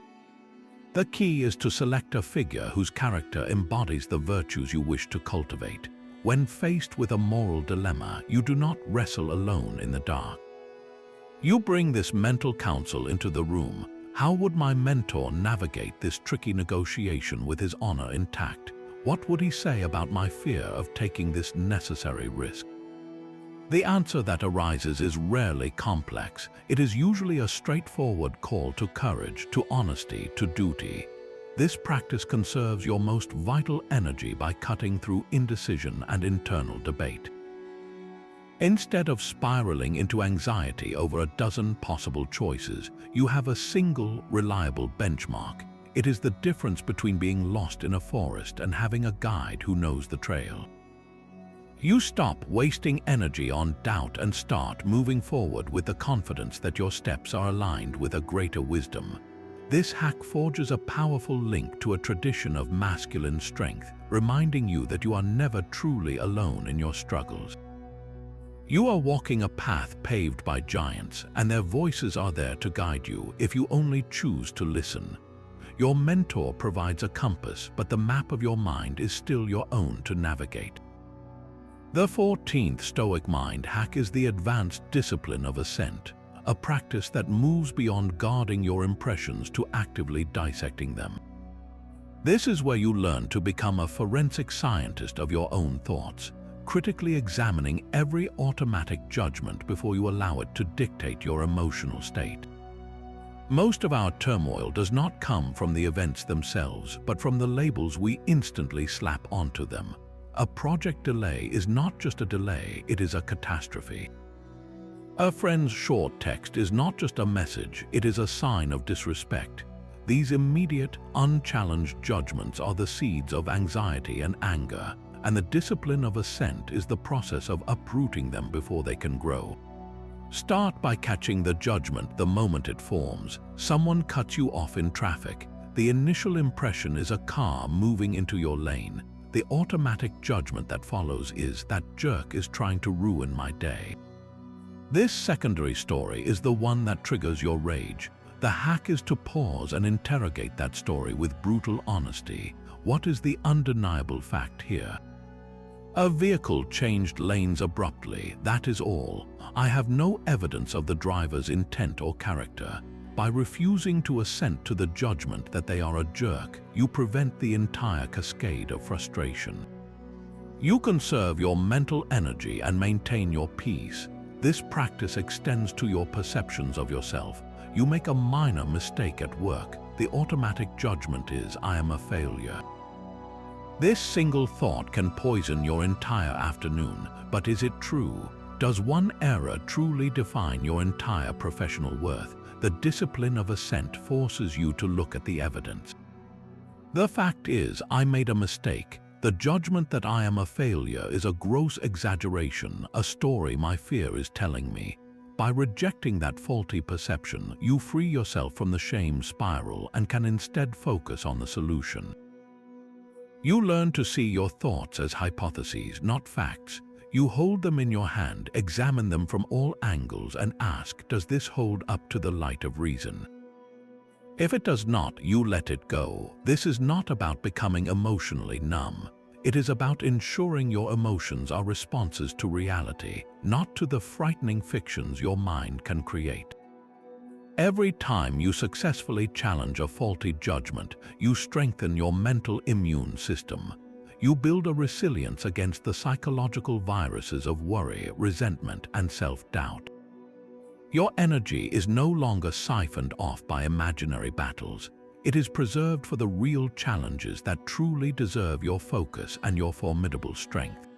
The key is to select a figure whose character embodies the virtues you wish to cultivate. When faced with a moral dilemma, you do not wrestle alone in the dark. You bring this mental counsel into the room. How would my mentor navigate this tricky negotiation with his honor intact? What would he say about my fear of taking this necessary risk? The answer that arises is rarely complex. It is usually a straightforward call to courage, to honesty, to duty. This practice conserves your most vital energy by cutting through indecision and internal debate. Instead of spiraling into anxiety over a dozen possible choices, you have a single, reliable benchmark. It is the difference between being lost in a forest and having a guide who knows the trail. You stop wasting energy on doubt and start moving forward with the confidence that your steps are aligned with a greater wisdom. This hack forges a powerful link to a tradition of masculine strength, reminding you that you are never truly alone in your struggles. You are walking a path paved by giants, and their voices are there to guide you if you only choose to listen. Your mentor provides a compass, but the map of your mind is still your own to navigate. The 14th Stoic mind hack is the advanced discipline of assent, a practice that moves beyond guarding your impressions to actively dissecting them. This is where you learn to become a forensic scientist of your own thoughts, critically examining every automatic judgment before you allow it to dictate your emotional state. Most of our turmoil does not come from the events themselves, but from the labels we instantly slap onto them. A project delay is not just a delay, it is a catastrophe. A friend's short text is not just a message, it is a sign of disrespect. These immediate, unchallenged judgments are the seeds of anxiety and anger, and the discipline of assent is the process of uprooting them before they can grow. Start by catching the judgment the moment it forms. Someone cuts you off in traffic. The initial impression is a car moving into your lane. The automatic judgment that follows is, that jerk is trying to ruin my day. This secondary story is the one that triggers your rage. The hack is to pause and interrogate that story with brutal honesty. What is the undeniable fact here? A vehicle changed lanes abruptly, that is all. I have no evidence of the driver's intent or character. By refusing to assent to the judgment that they are a jerk, you prevent the entire cascade of frustration. You conserve your mental energy and maintain your peace. This practice extends to your perceptions of yourself. You make a minor mistake at work. The automatic judgment is, I am a failure. This single thought can poison your entire afternoon, but is it true? Does one error truly define your entire professional worth? The discipline of assent forces you to look at the evidence. The fact is, I made a mistake. The judgment that I am a failure is a gross exaggeration, a story my fear is telling me. By rejecting that faulty perception, you free yourself from the shame spiral and can instead focus on the solution. You learn to see your thoughts as hypotheses, not facts. You hold them in your hand, examine them from all angles, and ask, does this hold up to the light of reason? If it does not, you let it go. This is not about becoming emotionally numb. It is about ensuring your emotions are responses to reality, not to the frightening fictions your mind can create. Every time you successfully challenge a faulty judgment, you strengthen your mental immune system. You build a resilience against the psychological viruses of worry, resentment, and self-doubt. Your energy is no longer siphoned off by imaginary battles. It is preserved for the real challenges that truly deserve your focus and your formidable strength.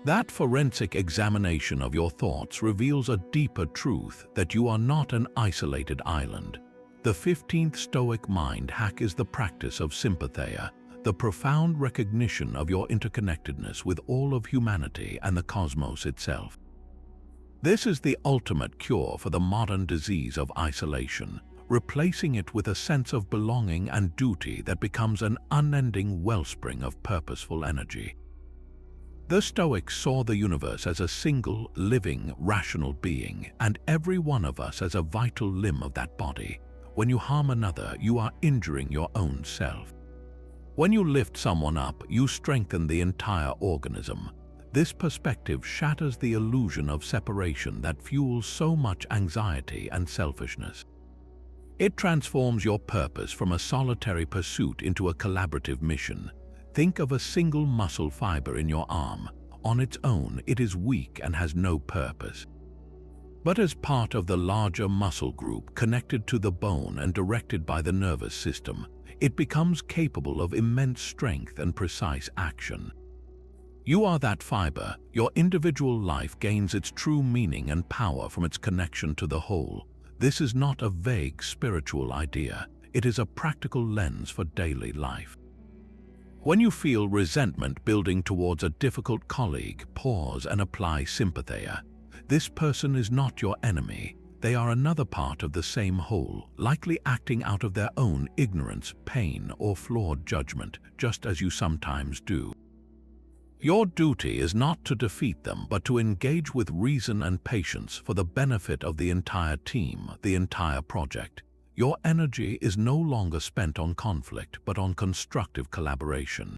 That forensic examination of your thoughts reveals a deeper truth, that you are not an isolated island. The 15th Stoic mind hack is the practice of sympatheia, the profound recognition of your interconnectedness with all of humanity and the cosmos itself. This is the ultimate cure for the modern disease of isolation, replacing it with a sense of belonging and duty that becomes an unending wellspring of purposeful energy. The Stoics saw the universe as a single, living, rational being, and every one of us as a vital limb of that body. When you harm another, you are injuring your own self. When you lift someone up, you strengthen the entire organism. This perspective shatters the illusion of separation that fuels so much anxiety and selfishness. It transforms your purpose from a solitary pursuit into a collaborative mission. Think of a single muscle fiber in your arm. On its own, it is weak and has no purpose. But as part of the larger muscle group connected to the bone and directed by the nervous system, it becomes capable of immense strength and precise action. You are that fiber. Your individual life gains its true meaning and power from its connection to the whole. This is not a vague spiritual idea. It is a practical lens for daily life. When you feel resentment building towards a difficult colleague, pause and apply sympathy. This person is not your enemy. They are another part of the same whole, likely acting out of their own ignorance, pain, or flawed judgment, just as you sometimes do. Your duty is not to defeat them, but to engage with reason and patience for the benefit of the entire team, the entire project. Your energy is no longer spent on conflict, but on constructive collaboration.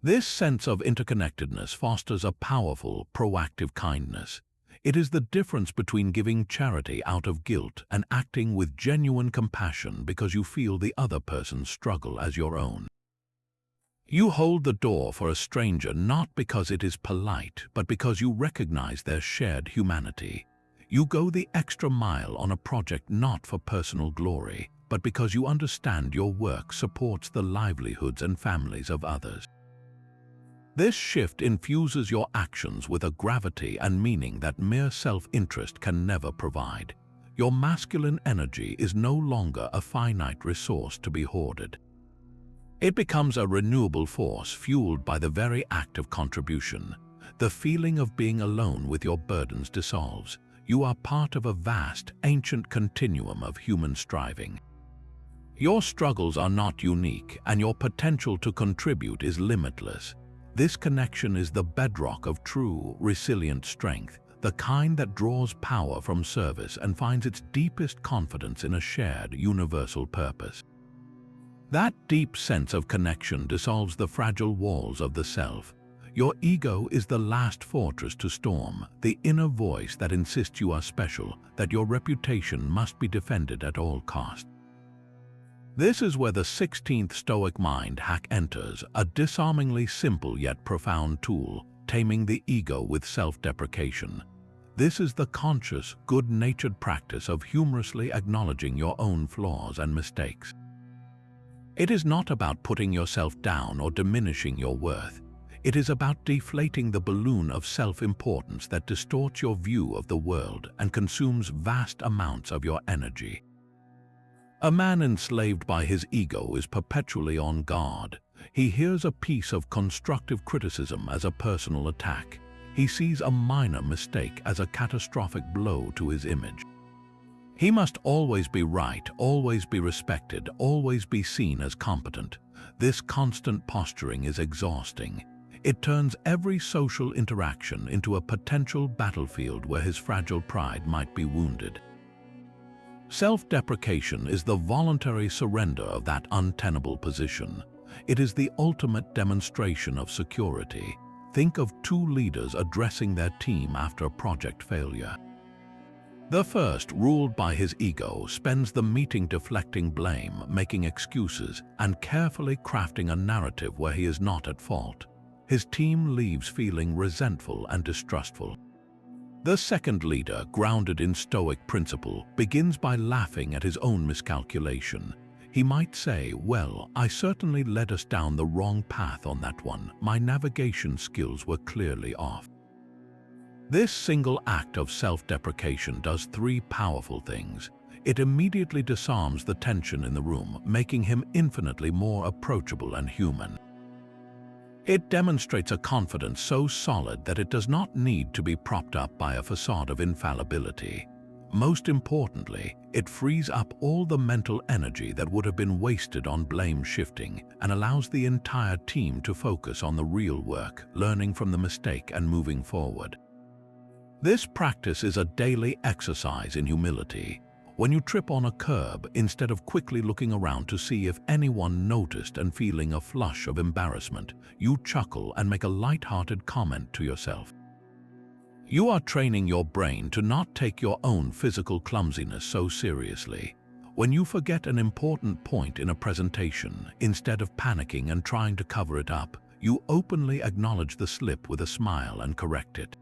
This sense of interconnectedness fosters a powerful, proactive kindness. It is the difference between giving charity out of guilt and acting with genuine compassion because you feel the other person's struggle as your own. You hold the door for a stranger not because it is polite, but because you recognize their shared humanity. You go the extra mile on a project not for personal glory, but because you understand your work supports the livelihoods and families of others. This shift infuses your actions with a gravity and meaning that mere self-interest can never provide. Your masculine energy is no longer a finite resource to be hoarded. It becomes a renewable force fueled by the very act of contribution. The feeling of being alone with your burdens dissolves. You are part of a vast, ancient continuum of human striving. Your struggles are not unique, and your potential to contribute is limitless. This connection is the bedrock of true, resilient strength, the kind that draws power from service and finds its deepest confidence in a shared, universal purpose. That deep sense of connection dissolves the fragile walls of the self. Your ego is the last fortress to storm, the inner voice that insists you are special, that your reputation must be defended at all costs. This is where the 16th Stoic mind hack enters, a disarmingly simple yet profound tool, taming the ego with self-deprecation. This is the conscious, good-natured practice of humorously acknowledging your own flaws and mistakes. It is not about putting yourself down or diminishing your worth. It is about deflating the balloon of self-importance that distorts your view of the world and consumes vast amounts of your energy. A man enslaved by his ego is perpetually on guard. He hears a piece of constructive criticism as a personal attack. He sees a minor mistake as a catastrophic blow to his image. He must always be right, always be respected, always be seen as competent. This constant posturing is exhausting. It turns every social interaction into a potential battlefield where his fragile pride might be wounded. Self-deprecation is the voluntary surrender of that untenable position. It is the ultimate demonstration of security. Think of two leaders addressing their team after a project failure. The first, ruled by his ego, spends the meeting deflecting blame, making excuses, and carefully crafting a narrative where he is not at fault. His team leaves feeling resentful and distrustful. The second leader, grounded in Stoic principle, begins by laughing at his own miscalculation. He might say, "Well, I certainly led us down the wrong path on that one. My navigation skills were clearly off." This single act of self-deprecation does three powerful things. It immediately disarms the tension in the room, making him infinitely more approachable and human. It demonstrates a confidence so solid that it does not need to be propped up by a facade of infallibility. Most importantly, it frees up all the mental energy that would have been wasted on blame shifting and allows the entire team to focus on the real work, learning from the mistake and moving forward. This practice is a daily exercise in humility. When you trip on a curb, instead of quickly looking around to see if anyone noticed and feeling a flush of embarrassment, you chuckle and make a light-hearted comment to yourself. You are training your brain to not take your own physical clumsiness so seriously. When you forget an important point in a presentation, instead of panicking and trying to cover it up, you openly acknowledge the slip with a smile and correct it.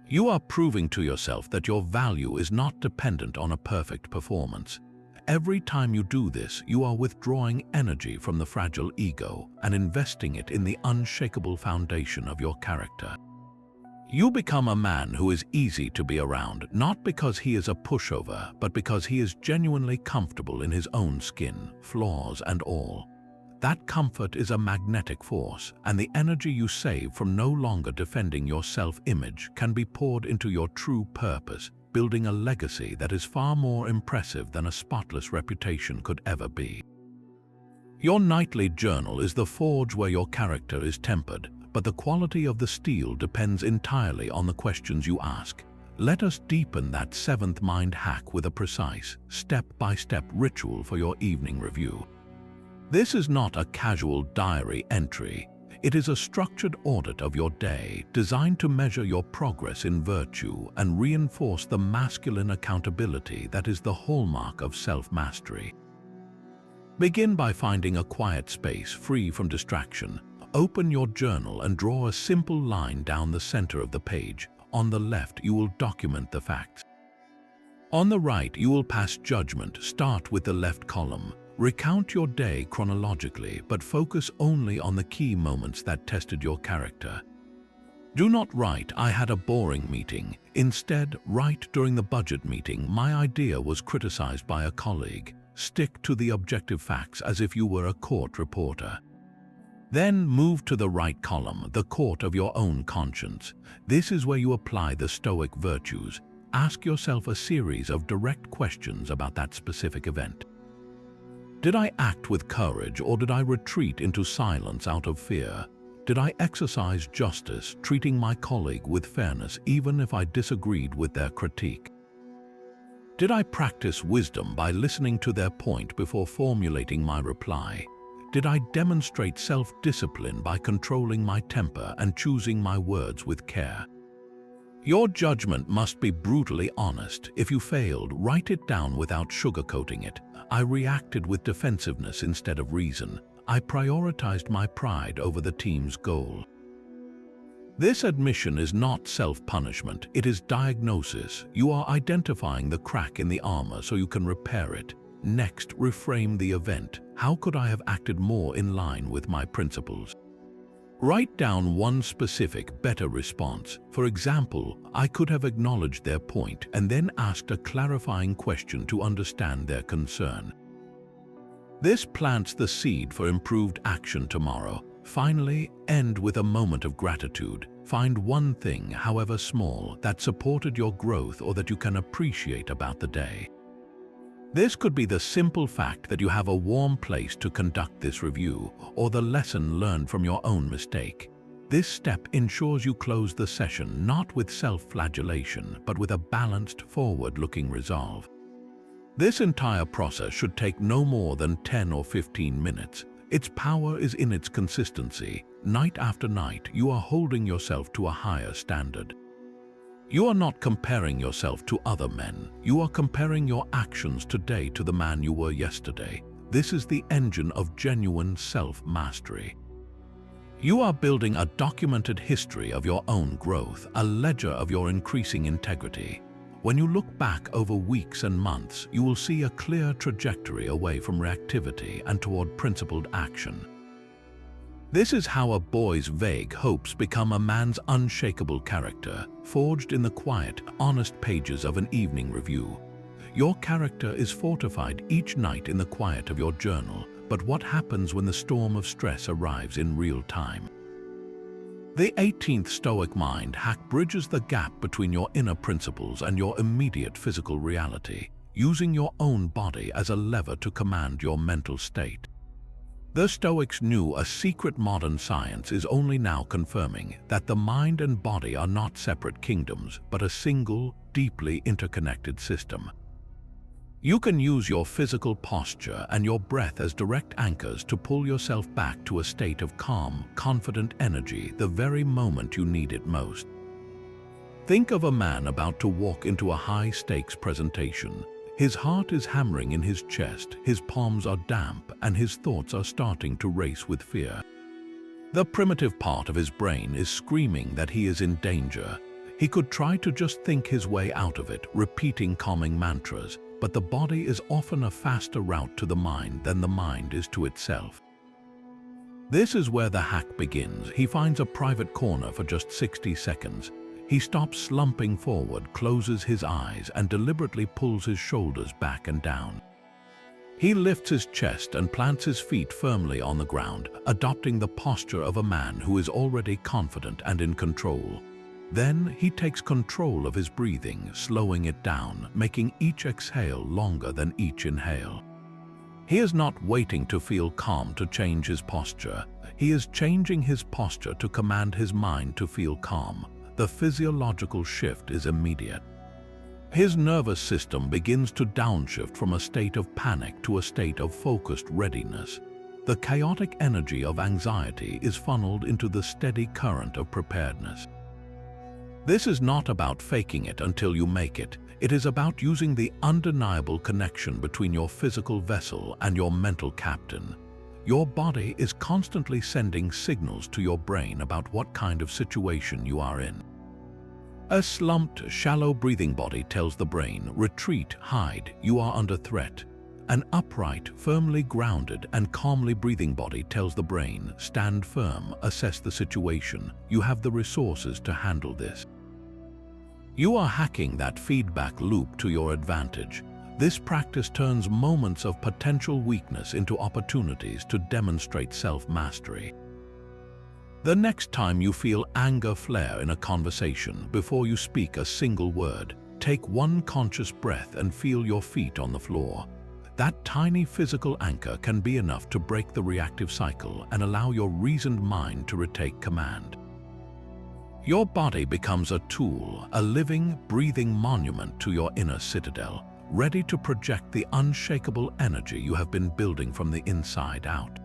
You are proving to yourself that your value is not dependent on a perfect performance. Every time you do this, you are withdrawing energy from the fragile ego and investing it in the unshakable foundation of your character. You become a man who is easy to be around, not because he is a pushover, but because he is genuinely comfortable in his own skin, flaws and all. That comfort is a magnetic force, and the energy you save from no longer defending your self-image can be poured into your true purpose, building a legacy that is far more impressive than a spotless reputation could ever be. Your nightly journal is the forge where your character is tempered, but the quality of the steel depends entirely on the questions you ask. Let us deepen that seventh mind hack with a precise, step-by-step ritual for your evening review. This is not a casual diary entry. It is a structured audit of your day, designed to measure your progress in virtue and reinforce the masculine accountability that is the hallmark of self-mastery. Begin by finding a quiet space free from distraction. Open your journal and draw a simple line down the center of the page. On the left, you will document the facts. On the right, you will pass judgment. Start with the left column. Recount your day chronologically, but focus only on the key moments that tested your character. Do not write, "I had a boring meeting." Instead, write, "During the budget meeting, my idea was criticized by a colleague." Stick to the objective facts as if you were a court reporter. Then move to the right column, the court of your own conscience. This is where you apply the Stoic virtues. Ask yourself a series of direct questions about that specific event. Did I act with courage, or did I retreat into silence out of fear? Did I exercise justice, treating my colleague with fairness even if I disagreed with their critique? Did I practice wisdom by listening to their point before formulating my reply? Did I demonstrate self-discipline by controlling my temper and choosing my words with care? Your judgment must be brutally honest. If you failed, write it down without sugarcoating it. I reacted with defensiveness instead of reason. I prioritized my pride over the team's goal. This admission is not self-punishment, it is diagnosis. You are identifying the crack in the armor so you can repair it. Next, reframe the event. How could I have acted more in line with my principles? Write down one specific, better response. For example, I could have acknowledged their point and then asked a clarifying question to understand their concern. This plants the seed for improved action tomorrow. Finally, end with a moment of gratitude. Find one thing, however small, that supported your growth or that you can appreciate about the day. This could be the simple fact that you have a warm place to conduct this review, or the lesson learned from your own mistake. This step ensures you close the session not with self-flagellation, but with a balanced, forward-looking resolve. This entire process should take no more than 10 or 15 minutes. Its power is in its consistency. Night after night, you are holding yourself to a higher standard. You are not comparing yourself to other men. You are comparing your actions today to the man you were yesterday. This is the engine of genuine self-mastery. You are building a documented history of your own growth, a ledger of your increasing integrity. When you look back over weeks and months, you will see a clear trajectory away from reactivity and toward principled action. This is how a boy's vague hopes become a man's unshakable character, forged in the quiet, honest pages of an evening review. Your character is fortified each night in the quiet of your journal, but what happens when the storm of stress arrives in real time? The 18th Stoic mind hack bridges the gap between your inner principles and your immediate physical reality, using your own body as a lever to command your mental state. The Stoics knew a secret modern science is only now confirming that the mind and body are not separate kingdoms, but a single, deeply interconnected system. You can use your physical posture and your breath as direct anchors to pull yourself back to a state of calm, confident energy the very moment you need it most. Think of a man about to walk into a high-stakes presentation. His heart is hammering in his chest, his palms are damp, and his thoughts are starting to race with fear. The primitive part of his brain is screaming that he is in danger. He could try to just think his way out of it, repeating calming mantras, but the body is often a faster route to the mind than the mind is to itself. This is where the hack begins. He finds a private corner for just 60 seconds. He stops slumping forward, closes his eyes, and deliberately pulls his shoulders back and down. He lifts his chest and plants his feet firmly on the ground, adopting the posture of a man who is already confident and in control. Then he takes control of his breathing, slowing it down, making each exhale longer than each inhale. He is not waiting to feel calm to change his posture. He is changing his posture to command his mind to feel calm. The physiological shift is immediate. His nervous system begins to downshift from a state of panic to a state of focused readiness. The chaotic energy of anxiety is funneled into the steady current of preparedness. This is not about faking it until you make it. It is about using the undeniable connection between your physical vessel and your mental captain. Your body is constantly sending signals to your brain about what kind of situation you are in. A slumped, shallow breathing body tells the brain, retreat, hide, you are under threat. An upright, firmly grounded and calmly breathing body tells the brain, stand firm, assess the situation, you have the resources to handle this. You are hacking that feedback loop to your advantage. This practice turns moments of potential weakness into opportunities to demonstrate self-mastery. The next time you feel anger flare in a conversation, before you speak a single word, take one conscious breath and feel your feet on the floor. That tiny physical anchor can be enough to break the reactive cycle and allow your reasoned mind to retake command. Your body becomes a tool, a living, breathing monument to your inner citadel, ready to project the unshakable energy you have been building from the inside out.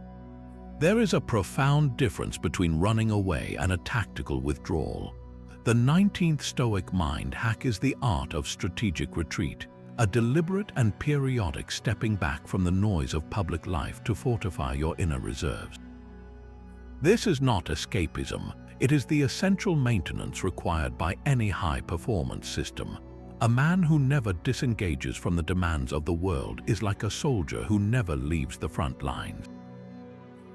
There is a profound difference between running away and a tactical withdrawal. The 19th Stoic mind hack is the art of strategic retreat, a deliberate and periodic stepping back from the noise of public life to fortify your inner reserves. This is not escapism, it is the essential maintenance required by any high-performance system. A man who never disengages from the demands of the world is like a soldier who never leaves the front lines.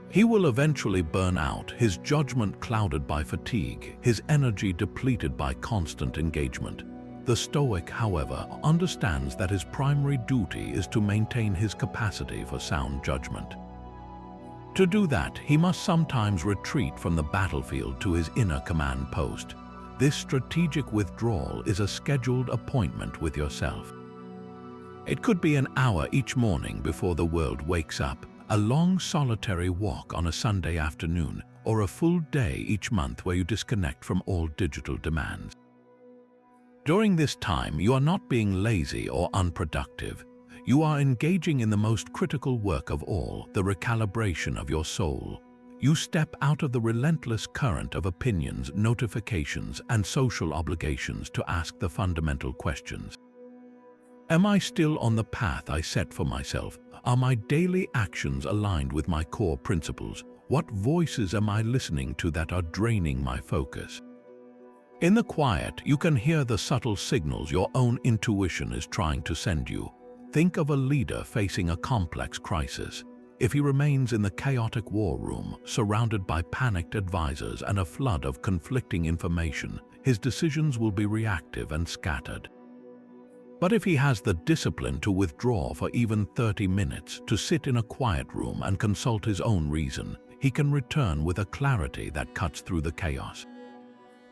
He will eventually burn out, his judgment clouded by fatigue, his energy depleted by constant engagement. The Stoic, however, understands that his primary duty is to maintain his capacity for sound judgment. To do that, he must sometimes retreat from the battlefield to his inner command post. This strategic withdrawal is a scheduled appointment with yourself. It could be an hour each morning before the world wakes up, a long solitary walk on a Sunday afternoon, or a full day each month where you disconnect from all digital demands. During this time, you are not being lazy or unproductive. You are engaging in the most critical work of all, the recalibration of your soul. You step out of the relentless current of opinions, notifications, and social obligations to ask the fundamental questions. Am I still on the path I set for myself? Are my daily actions aligned with my core principles? What voices am I listening to that are draining my focus? In the quiet, you can hear the subtle signals your own intuition is trying to send you. Think of a leader facing a complex crisis. If he remains in the chaotic war room, surrounded by panicked advisors and a flood of conflicting information, his decisions will be reactive and scattered. But if he has the discipline to withdraw for even 30 minutes, to sit in a quiet room and consult his own reason, he can return with a clarity that cuts through the chaos.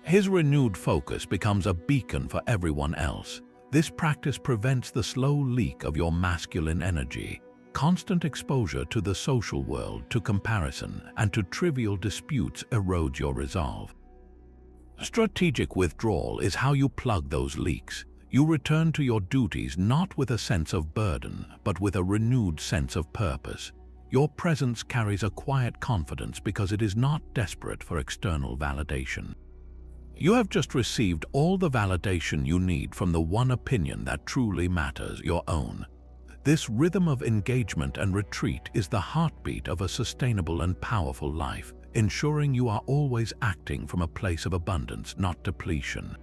His renewed focus becomes a beacon for everyone else. This practice prevents the slow leak of your masculine energy. Constant exposure to the social world, to comparison, and to trivial disputes erodes your resolve. Strategic withdrawal is how you plug those leaks. You return to your duties not with a sense of burden, but with a renewed sense of purpose. Your presence carries a quiet confidence because it is not desperate for external validation. You have just received all the validation you need from the one opinion that truly matters, your own. This rhythm of engagement and retreat is the heartbeat of a sustainable and powerful life. ensuring you are always acting from a place of abundance, not depletion.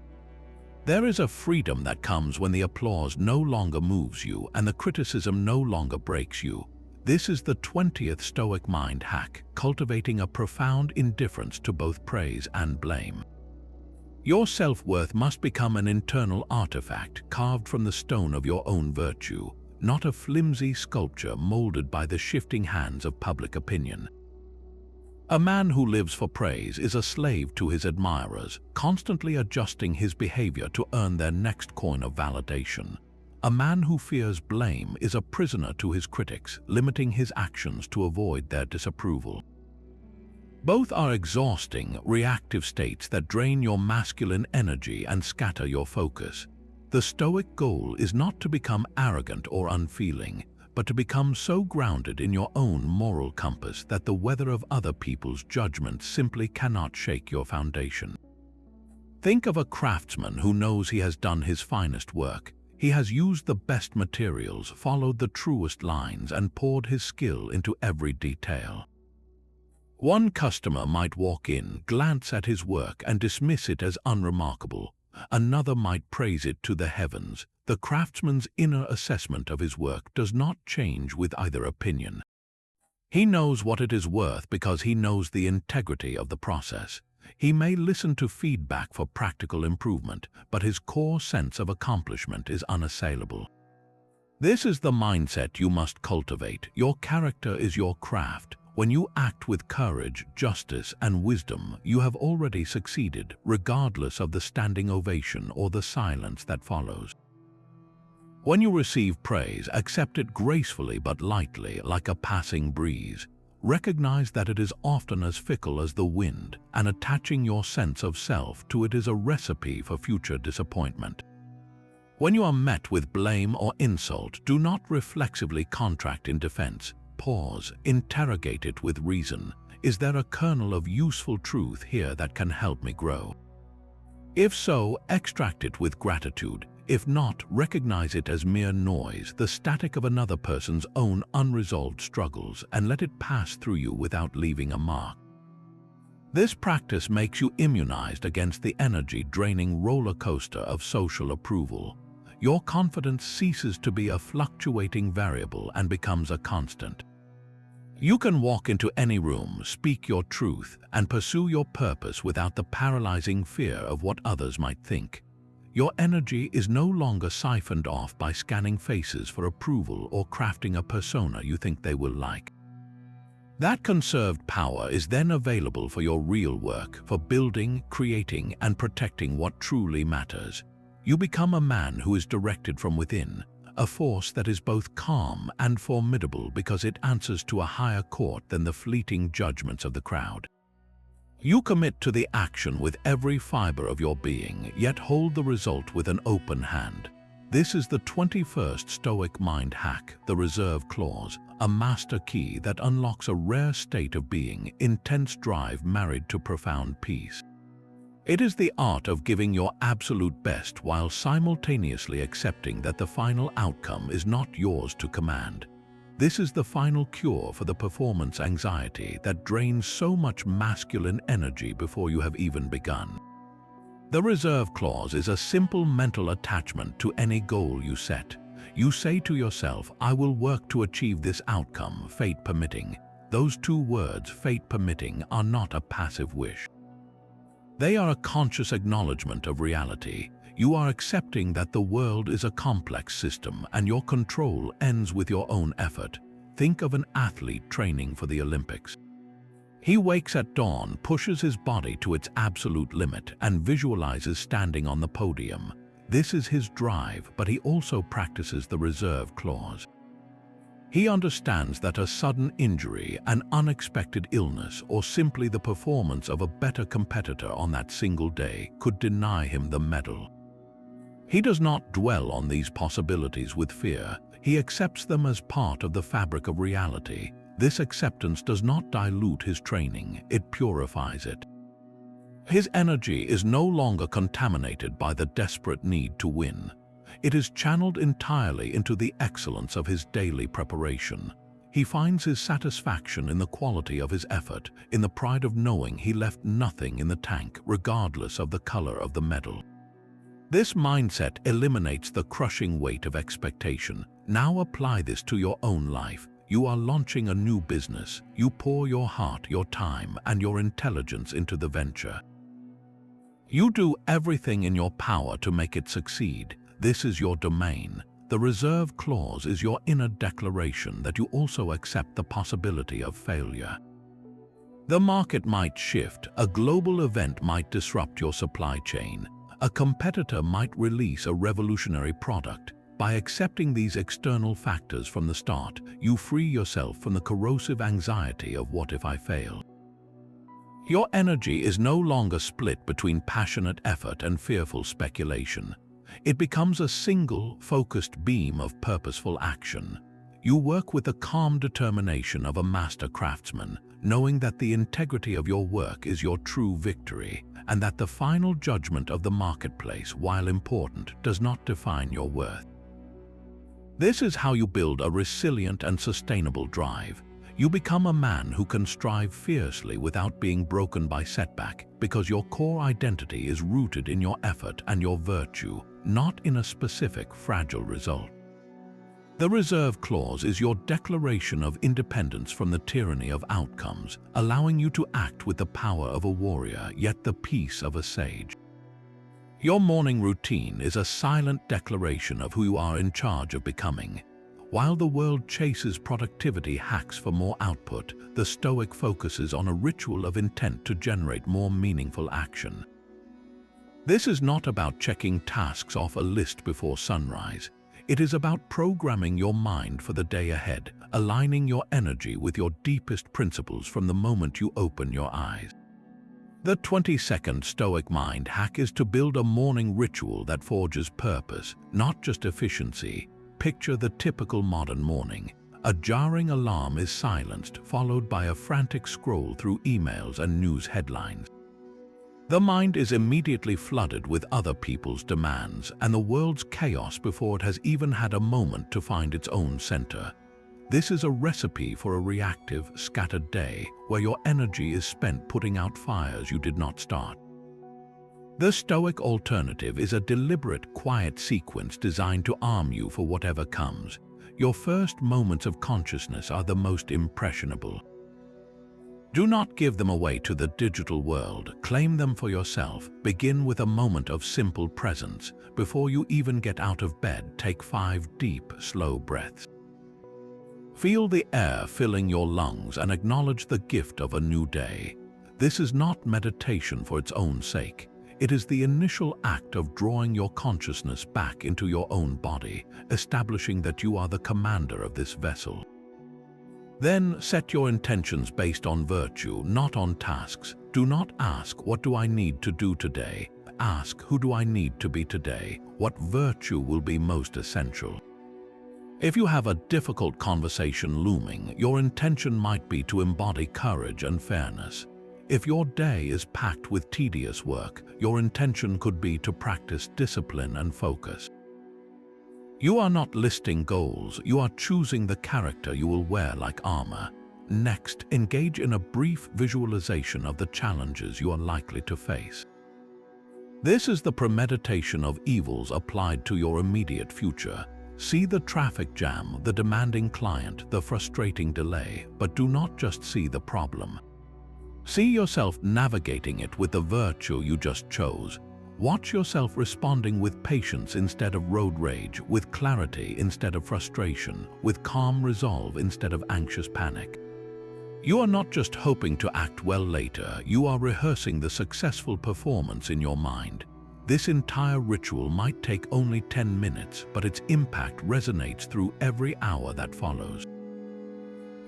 There is a freedom that comes when the applause no longer moves you and the criticism no longer breaks you. This is the 20th Stoic mind hack, cultivating a profound indifference to both praise and blame. Your self-worth must become an internal artifact carved from the stone of your own virtue, not a flimsy sculpture molded by the shifting hands of public opinion. A man who lives for praise is a slave to his admirers, constantly adjusting his behavior to earn their next coin of validation. A man who fears blame is a prisoner to his critics, limiting his actions to avoid their disapproval. Both are exhausting, reactive states that drain your masculine energy and scatter your focus. The Stoic goal is not to become arrogant or unfeeling, but to become so grounded in your own moral compass that the weather of other people's judgments simply cannot shake your foundation. Think of a craftsman who knows he has done his finest work. He has used the best materials, followed the truest lines, and poured his skill into every detail. One customer might walk in, glance at his work, and dismiss it as unremarkable. Another might praise it to the heavens. The craftsman's inner assessment of his work does not change with either opinion. He knows what it is worth because he knows the integrity of the process. He may listen to feedback for practical improvement, but his core sense of accomplishment is unassailable. This is the mindset you must cultivate. Your character is your craft. When you act with courage, justice, and wisdom, you have already succeeded, regardless of the standing ovation or the silence that follows. When you receive praise, accept it gracefully but lightly, like a passing breeze. Recognize that it is often as fickle as the wind, and attaching your sense of self to it is a recipe for future disappointment. When you are met with blame or insult, do not reflexively contract in defense. Pause, interrogate it with reason. Is there a kernel of useful truth here that can help me grow? If so, extract it with gratitude. If not, recognize it as mere noise, the static of another person's own unresolved struggles, and let it pass through you without leaving a mark. This practice makes you immunized against the energy-draining roller coaster of social approval. Your confidence ceases to be a fluctuating variable and becomes a constant. You can walk into any room, speak your truth, and pursue your purpose without the paralyzing fear of what others might think. Your energy is no longer siphoned off by scanning faces for approval or crafting a persona you think they will like. That conserved power is then available for your real work, for building, creating, and protecting what truly matters. You become a man who is directed from within, a force that is both calm and formidable because it answers to a higher court than the fleeting judgments of the crowd. You commit to the action with every fiber of your being, yet hold the result with an open hand. This is the 21st Stoic mind hack, the reserve clause, a master key that unlocks a rare state of being, intense drive married to profound peace. It is the art of giving your absolute best while simultaneously accepting that the final outcome is not yours to command. This is the final cure for the performance anxiety that drains so much masculine energy before you have even begun. The reserve clause is a simple mental attachment to any goal you set. You say to yourself, "I will work to achieve this outcome, fate permitting." Those two words, fate permitting, are not a passive wish. They are a conscious acknowledgement of reality. You are accepting that the world is a complex system and your control ends with your own effort. Think of an athlete training for the Olympics. He wakes at dawn, pushes his body to its absolute limit, and visualizes standing on the podium. This is his drive, but he also practices the reserve clause. He understands that a sudden injury, an unexpected illness, or simply the performance of a better competitor on that single day could deny him the medal. He does not dwell on these possibilities with fear. He accepts them as part of the fabric of reality. This acceptance does not dilute his training, it purifies it. His energy is no longer contaminated by the desperate need to win. It is channeled entirely into the excellence of his daily preparation. He finds his satisfaction in the quality of his effort, in the pride of knowing he left nothing in the tank, regardless of the color of the medal. This mindset eliminates the crushing weight of expectation. Now apply this to your own life. You are launching a new business. You pour your heart, your time, and your intelligence into the venture. You do everything in your power to make it succeed. This is your domain. The reserve clause is your inner declaration that you also accept the possibility of failure. The market might shift, a global event might disrupt your supply chain, a competitor might release a revolutionary product. By accepting these external factors from the start, you free yourself from the corrosive anxiety of what if I fail. Your energy is no longer split between passionate effort and fearful speculation. It becomes a single, focused beam of purposeful action. You work with the calm determination of a master craftsman, knowing that the integrity of your work is your true victory, and that the final judgment of the marketplace, while important, does not define your worth. This is how you build a resilient and sustainable drive. You become a man who can strive fiercely without being broken by setback, because your core identity is rooted in your effort and your virtue, not in a specific fragile result. The reserve clause is your declaration of independence from the tyranny of outcomes, allowing you to act with the power of a warrior, yet the peace of a sage. Your morning routine is a silent declaration of who you are in charge of becoming. While the world chases productivity hacks for more output, the Stoic focuses on a ritual of intent to generate more meaningful action. This is not about checking tasks off a list before sunrise. It is about programming your mind for the day ahead, aligning your energy with your deepest principles from the moment you open your eyes. The 20-second Stoic mind hack is to build a morning ritual that forges purpose, not just efficiency. Picture the typical modern morning. A jarring alarm is silenced, followed by a frantic scroll through emails and news headlines. The mind is immediately flooded with other people's demands and the world's chaos before it has even had a moment to find its own center. This is a recipe for a reactive, scattered day where your energy is spent putting out fires you did not start. The Stoic alternative is a deliberate, quiet sequence designed to arm you for whatever comes. Your first moments of consciousness are the most impressionable. Do not give them away to the digital world. Claim them for yourself. Begin with a moment of simple presence. Before you even get out of bed, take 5 deep, slow breaths. Feel the air filling your lungs and acknowledge the gift of a new day. This is not meditation for its own sake. It is the initial act of drawing your consciousness back into your own body, establishing that you are the commander of this vessel. Then set your intentions based on virtue, not on tasks. Do not ask, what do I need to do today? Ask, who do I need to be today? What virtue will be most essential? If you have a difficult conversation looming, your intention might be to embody courage and fairness. If your day is packed with tedious work, your intention could be to practice discipline and focus. You are not listing goals, you are choosing the character you will wear like armor. Next, engage in a brief visualization of the challenges you are likely to face. This is the premeditation of evils applied to your immediate future. See the traffic jam, the demanding client, the frustrating delay, but do not just see the problem. See yourself navigating it with the virtue you just chose. Watch yourself responding with patience instead of road rage, with clarity instead of frustration, with calm resolve instead of anxious panic. You are not just hoping to act well later, you are rehearsing the successful performance in your mind. This entire ritual might take only 10 minutes, but its impact resonates through every hour that follows.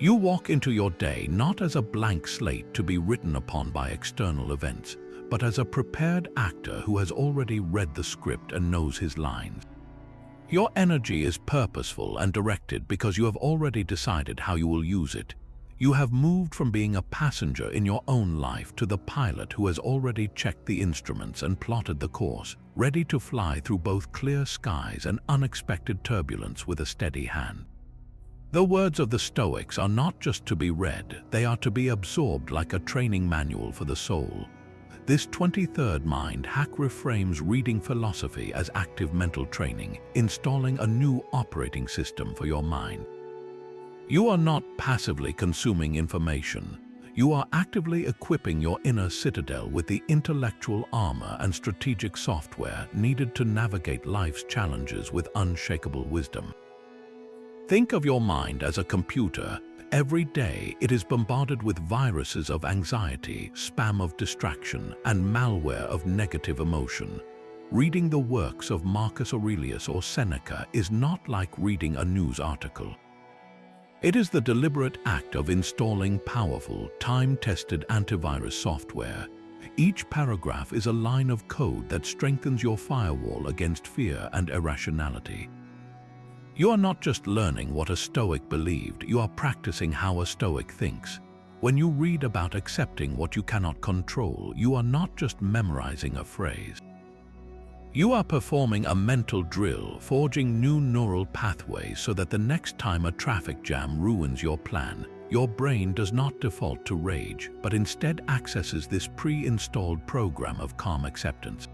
You walk into your day not as a blank slate to be written upon by external events, but as a prepared actor who has already read the script and knows his lines. Your energy is purposeful and directed because you have already decided how you will use it. You have moved from being a passenger in your own life to the pilot who has already checked the instruments and plotted the course, ready to fly through both clear skies and unexpected turbulence with a steady hand. The words of the Stoics are not just to be read, they are to be absorbed like a training manual for the soul. This 23rd mind hack reframes reading philosophy as active mental training, installing a new operating system for your mind. You are not passively consuming information. You are actively equipping your inner citadel with the intellectual armor and strategic software needed to navigate life's challenges with unshakable wisdom. Think of your mind as a computer. Every day it is bombarded with viruses of anxiety, spam of distraction, and malware of negative emotion. Reading the works of Marcus Aurelius or Seneca is not like reading a news article. It is the deliberate act of installing powerful, time-tested antivirus software. Each paragraph is a line of code that strengthens your firewall against fear and irrationality. You are not just learning what a Stoic believed, you are practicing how a Stoic thinks. When you read about accepting what you cannot control, you are not just memorizing a phrase. You are performing a mental drill, forging new neural pathways so that the next time a traffic jam ruins your plan, your brain does not default to rage, but instead accesses this pre-installed program of calm acceptance.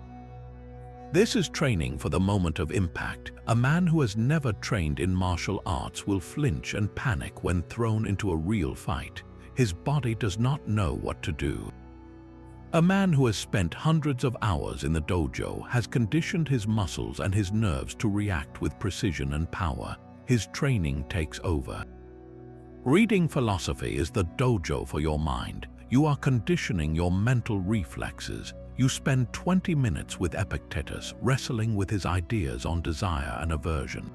This is training for the moment of impact. A man who has never trained in martial arts will flinch and panic when thrown into a real fight. His body does not know what to do. A man who has spent hundreds of hours in the dojo has conditioned his muscles and his nerves to react with precision and power. His training takes over. Reading philosophy is the dojo for your mind. You are conditioning your mental reflexes. You spend 20 minutes with Epictetus wrestling with his ideas on desire and aversion.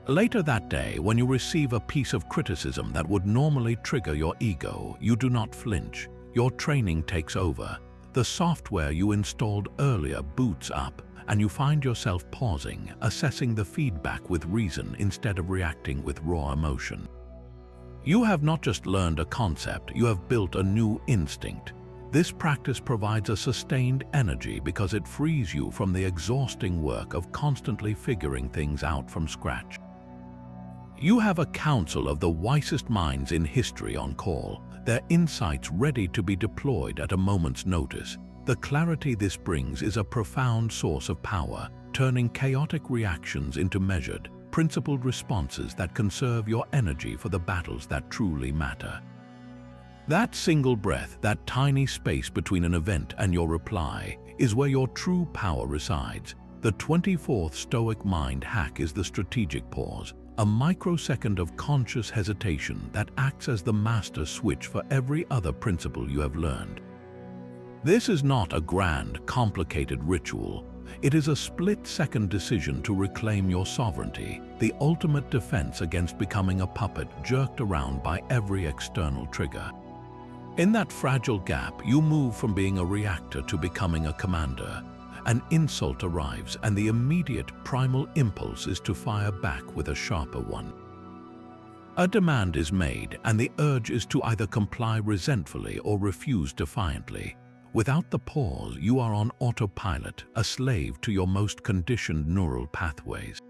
Later that day, when you receive a piece of criticism that would normally trigger your ego, you do not flinch. Your training takes over. The software you installed earlier boots up, and you find yourself pausing, assessing the feedback with reason instead of reacting with raw emotion. You have not just learned a concept, you have built a new instinct. This practice provides a sustained energy because it frees you from the exhausting work of constantly figuring things out from scratch. You have a council of the wisest minds in history on call, their insights ready to be deployed at a moment's notice. The clarity this brings is a profound source of power, turning chaotic reactions into measured, principled responses that conserve your energy for the battles that truly matter. That single breath, that tiny space between an event and your reply, is where your true power resides. The 24th Stoic mind hack is the strategic pause, a microsecond of conscious hesitation that acts as the master switch for every other principle you have learned. This is not a grand, complicated ritual. It is a split-second decision to reclaim your sovereignty, the ultimate defense against becoming a puppet jerked around by every external trigger. In that fragile gap, you move from being a reactor to becoming a commander. An insult arrives, and the immediate primal impulse is to fire back with a sharper one. A demand is made, and the urge is to either comply resentfully or refuse defiantly. Without the pause, you are on autopilot, a slave to your most conditioned neural pathways.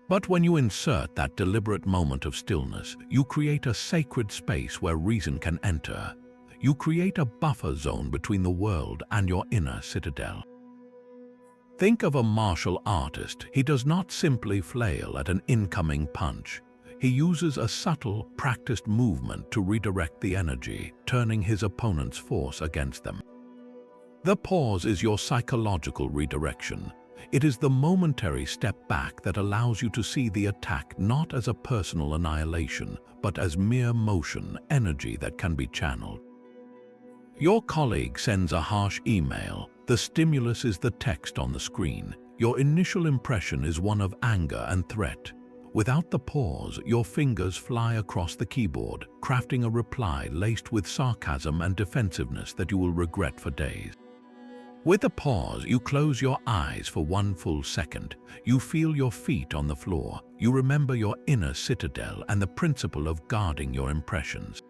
But when you insert that deliberate moment of stillness, you create a sacred space where reason can enter. You create a buffer zone between the world and your inner citadel. Think of a martial artist. He does not simply flail at an incoming punch. He uses a subtle, practiced movement to redirect the energy, turning his opponent's force against them. The pause is your psychological redirection. It is the momentary step back that allows you to see the attack not as a personal annihilation, but as mere motion, energy that can be channeled. Your colleague sends a harsh email. The stimulus is the text on the screen. Your initial impression is one of anger and threat. Without the pause, your fingers fly across the keyboard, crafting a reply laced with sarcasm and defensiveness that you will regret for days. With a pause, you close your eyes for one full second. You feel your feet on the floor. You remember your inner citadel and the principle of guarding your impressions.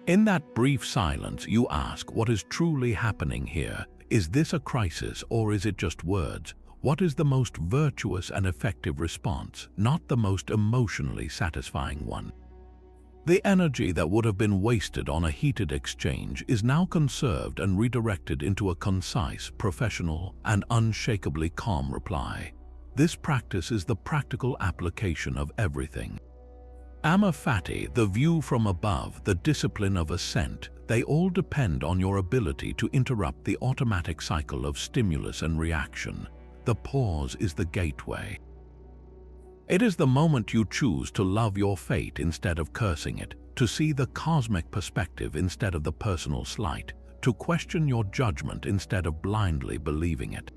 In that brief silence, you ask, what is truly happening here? Is this a crisis, or is it just words? What is the most virtuous and effective response, not the most emotionally satisfying one? The energy that would have been wasted on a heated exchange is now conserved and redirected into a concise, professional, and unshakably calm reply. This practice is the practical application of everything. Amor Fati, the view from above, the discipline of ascent, they all depend on your ability to interrupt the automatic cycle of stimulus and reaction. The pause is the gateway. It is the moment you choose to love your fate instead of cursing it, to see the cosmic perspective instead of the personal slight, to question your judgment instead of blindly believing it.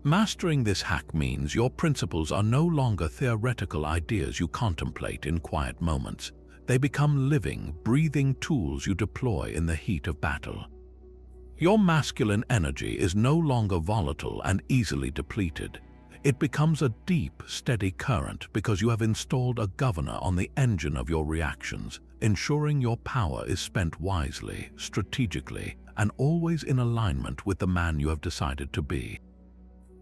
Mastering this hack means your principles are no longer theoretical ideas you contemplate in quiet moments. They become living, breathing tools you deploy in the heat of battle. Your masculine energy is no longer volatile and easily depleted. It becomes a deep, steady current because you have installed a governor on the engine of your reactions, ensuring your power is spent wisely, strategically, and always in alignment with the man you have decided to be.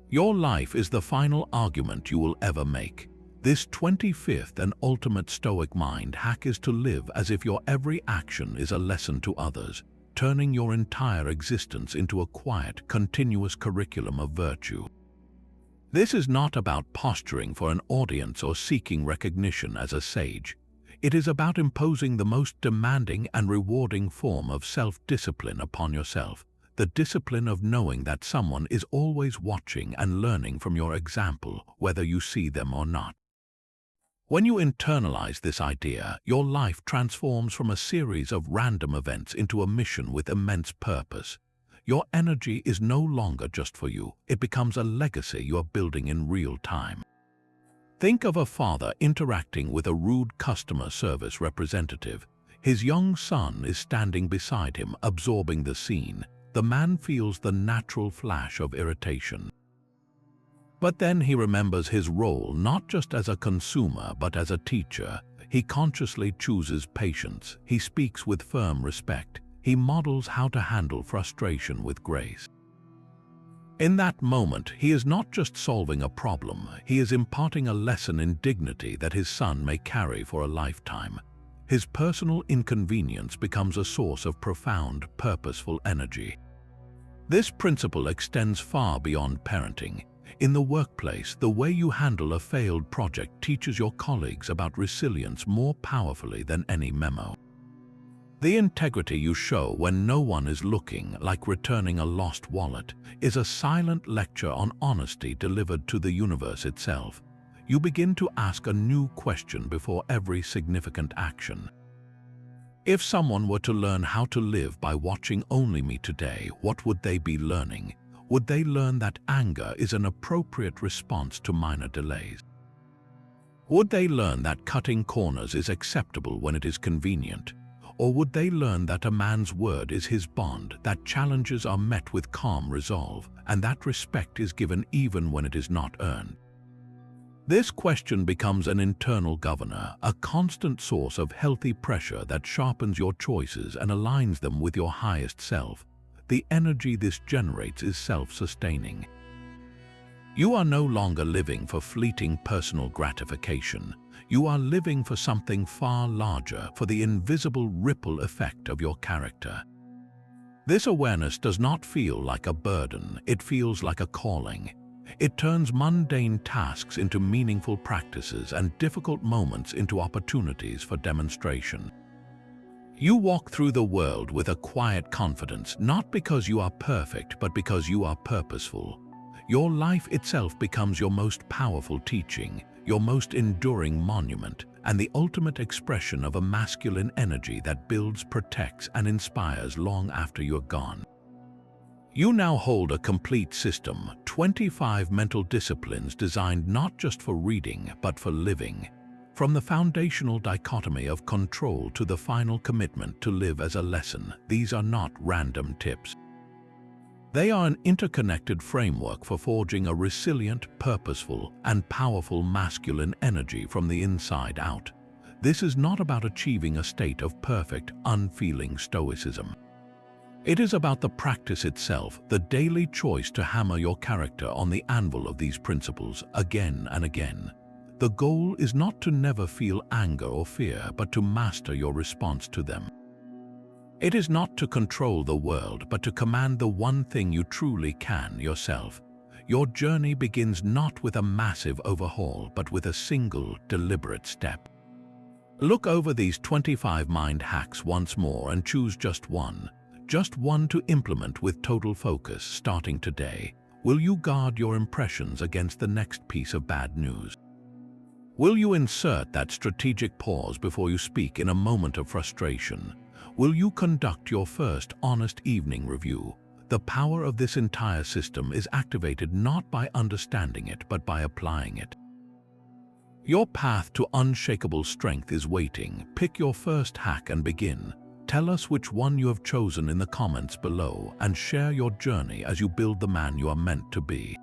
Your life is the final argument you will ever make. This 25th and ultimate Stoic mind hack is to live as if your every action is a lesson to others, turning your entire existence into a quiet, continuous curriculum of virtue. This is not about posturing for an audience or seeking recognition as a sage. It is about imposing the most demanding and rewarding form of self-discipline upon yourself, the discipline of knowing that someone is always watching and learning from your example, whether you see them or not. When you internalize this idea, your life transforms from a series of random events into a mission with immense purpose. Your energy is no longer just for you. It becomes a legacy you are building in real time. Think of a father interacting with a rude customer service representative. His young son is standing beside him, absorbing the scene. The man feels the natural flash of irritation. But then he remembers his role not just as a consumer but as a teacher. He consciously chooses patience. He speaks with firm respect. He models how to handle frustration with grace. In that moment, he is not just solving a problem, he is imparting a lesson in dignity that his son may carry for a lifetime. His personal inconvenience becomes a source of profound, purposeful energy. This principle extends far beyond parenting. In the workplace, the way you handle a failed project teaches your colleagues about resilience more powerfully than any memo. The integrity you show when no one is looking, like returning a lost wallet, is a silent lecture on honesty delivered to the universe itself. You begin to ask a new question before every significant action. If someone were to learn how to live by watching only me today, what would they be learning? Would they learn that anger is an appropriate response to minor delays? Would they learn that cutting corners is acceptable when it is convenient? Or would they learn that a man's word is his bond, that challenges are met with calm resolve, and that respect is given even when it is not earned? This question becomes an internal governor, a constant source of healthy pressure that sharpens your choices and aligns them with your highest self. The energy this generates is self-sustaining. You are no longer living for fleeting personal gratification. You are living for something far larger, for the invisible ripple effect of your character. This awareness does not feel like a burden, it feels like a calling. It turns mundane tasks into meaningful practices and difficult moments into opportunities for demonstration. You walk through the world with a quiet confidence, not because you are perfect, but because you are purposeful. Your life itself becomes your most powerful teaching, your most enduring monument, and the ultimate expression of a masculine energy that builds, protects, and inspires long after you're gone. You now hold a complete system, 25 mental disciplines designed not just for reading, but for living. From the foundational dichotomy of control to the final commitment to live as a lesson, these are not random tips. They are an interconnected framework for forging a resilient, purposeful, and powerful masculine energy from the inside out. This is not about achieving a state of perfect, unfeeling stoicism. It is about the practice itself, the daily choice to hammer your character on the anvil of these principles again and again. The goal is not to never feel anger or fear, but to master your response to them. It is not to control the world, but to command the one thing you truly can, yourself. Your journey begins not with a massive overhaul, but with a single, deliberate step. Look over these 25 mind hacks once more and choose just one to implement with total focus starting today. Will you guard your impressions against the next piece of bad news? Will you insert that strategic pause before you speak in a moment of frustration? Will you conduct your first honest evening review? The power of this entire system is activated not by understanding it, but by applying it. Your path to unshakable strength is waiting. Pick your first hack and begin. Tell us which one you have chosen in the comments below and share your journey as you build the man you are meant to be.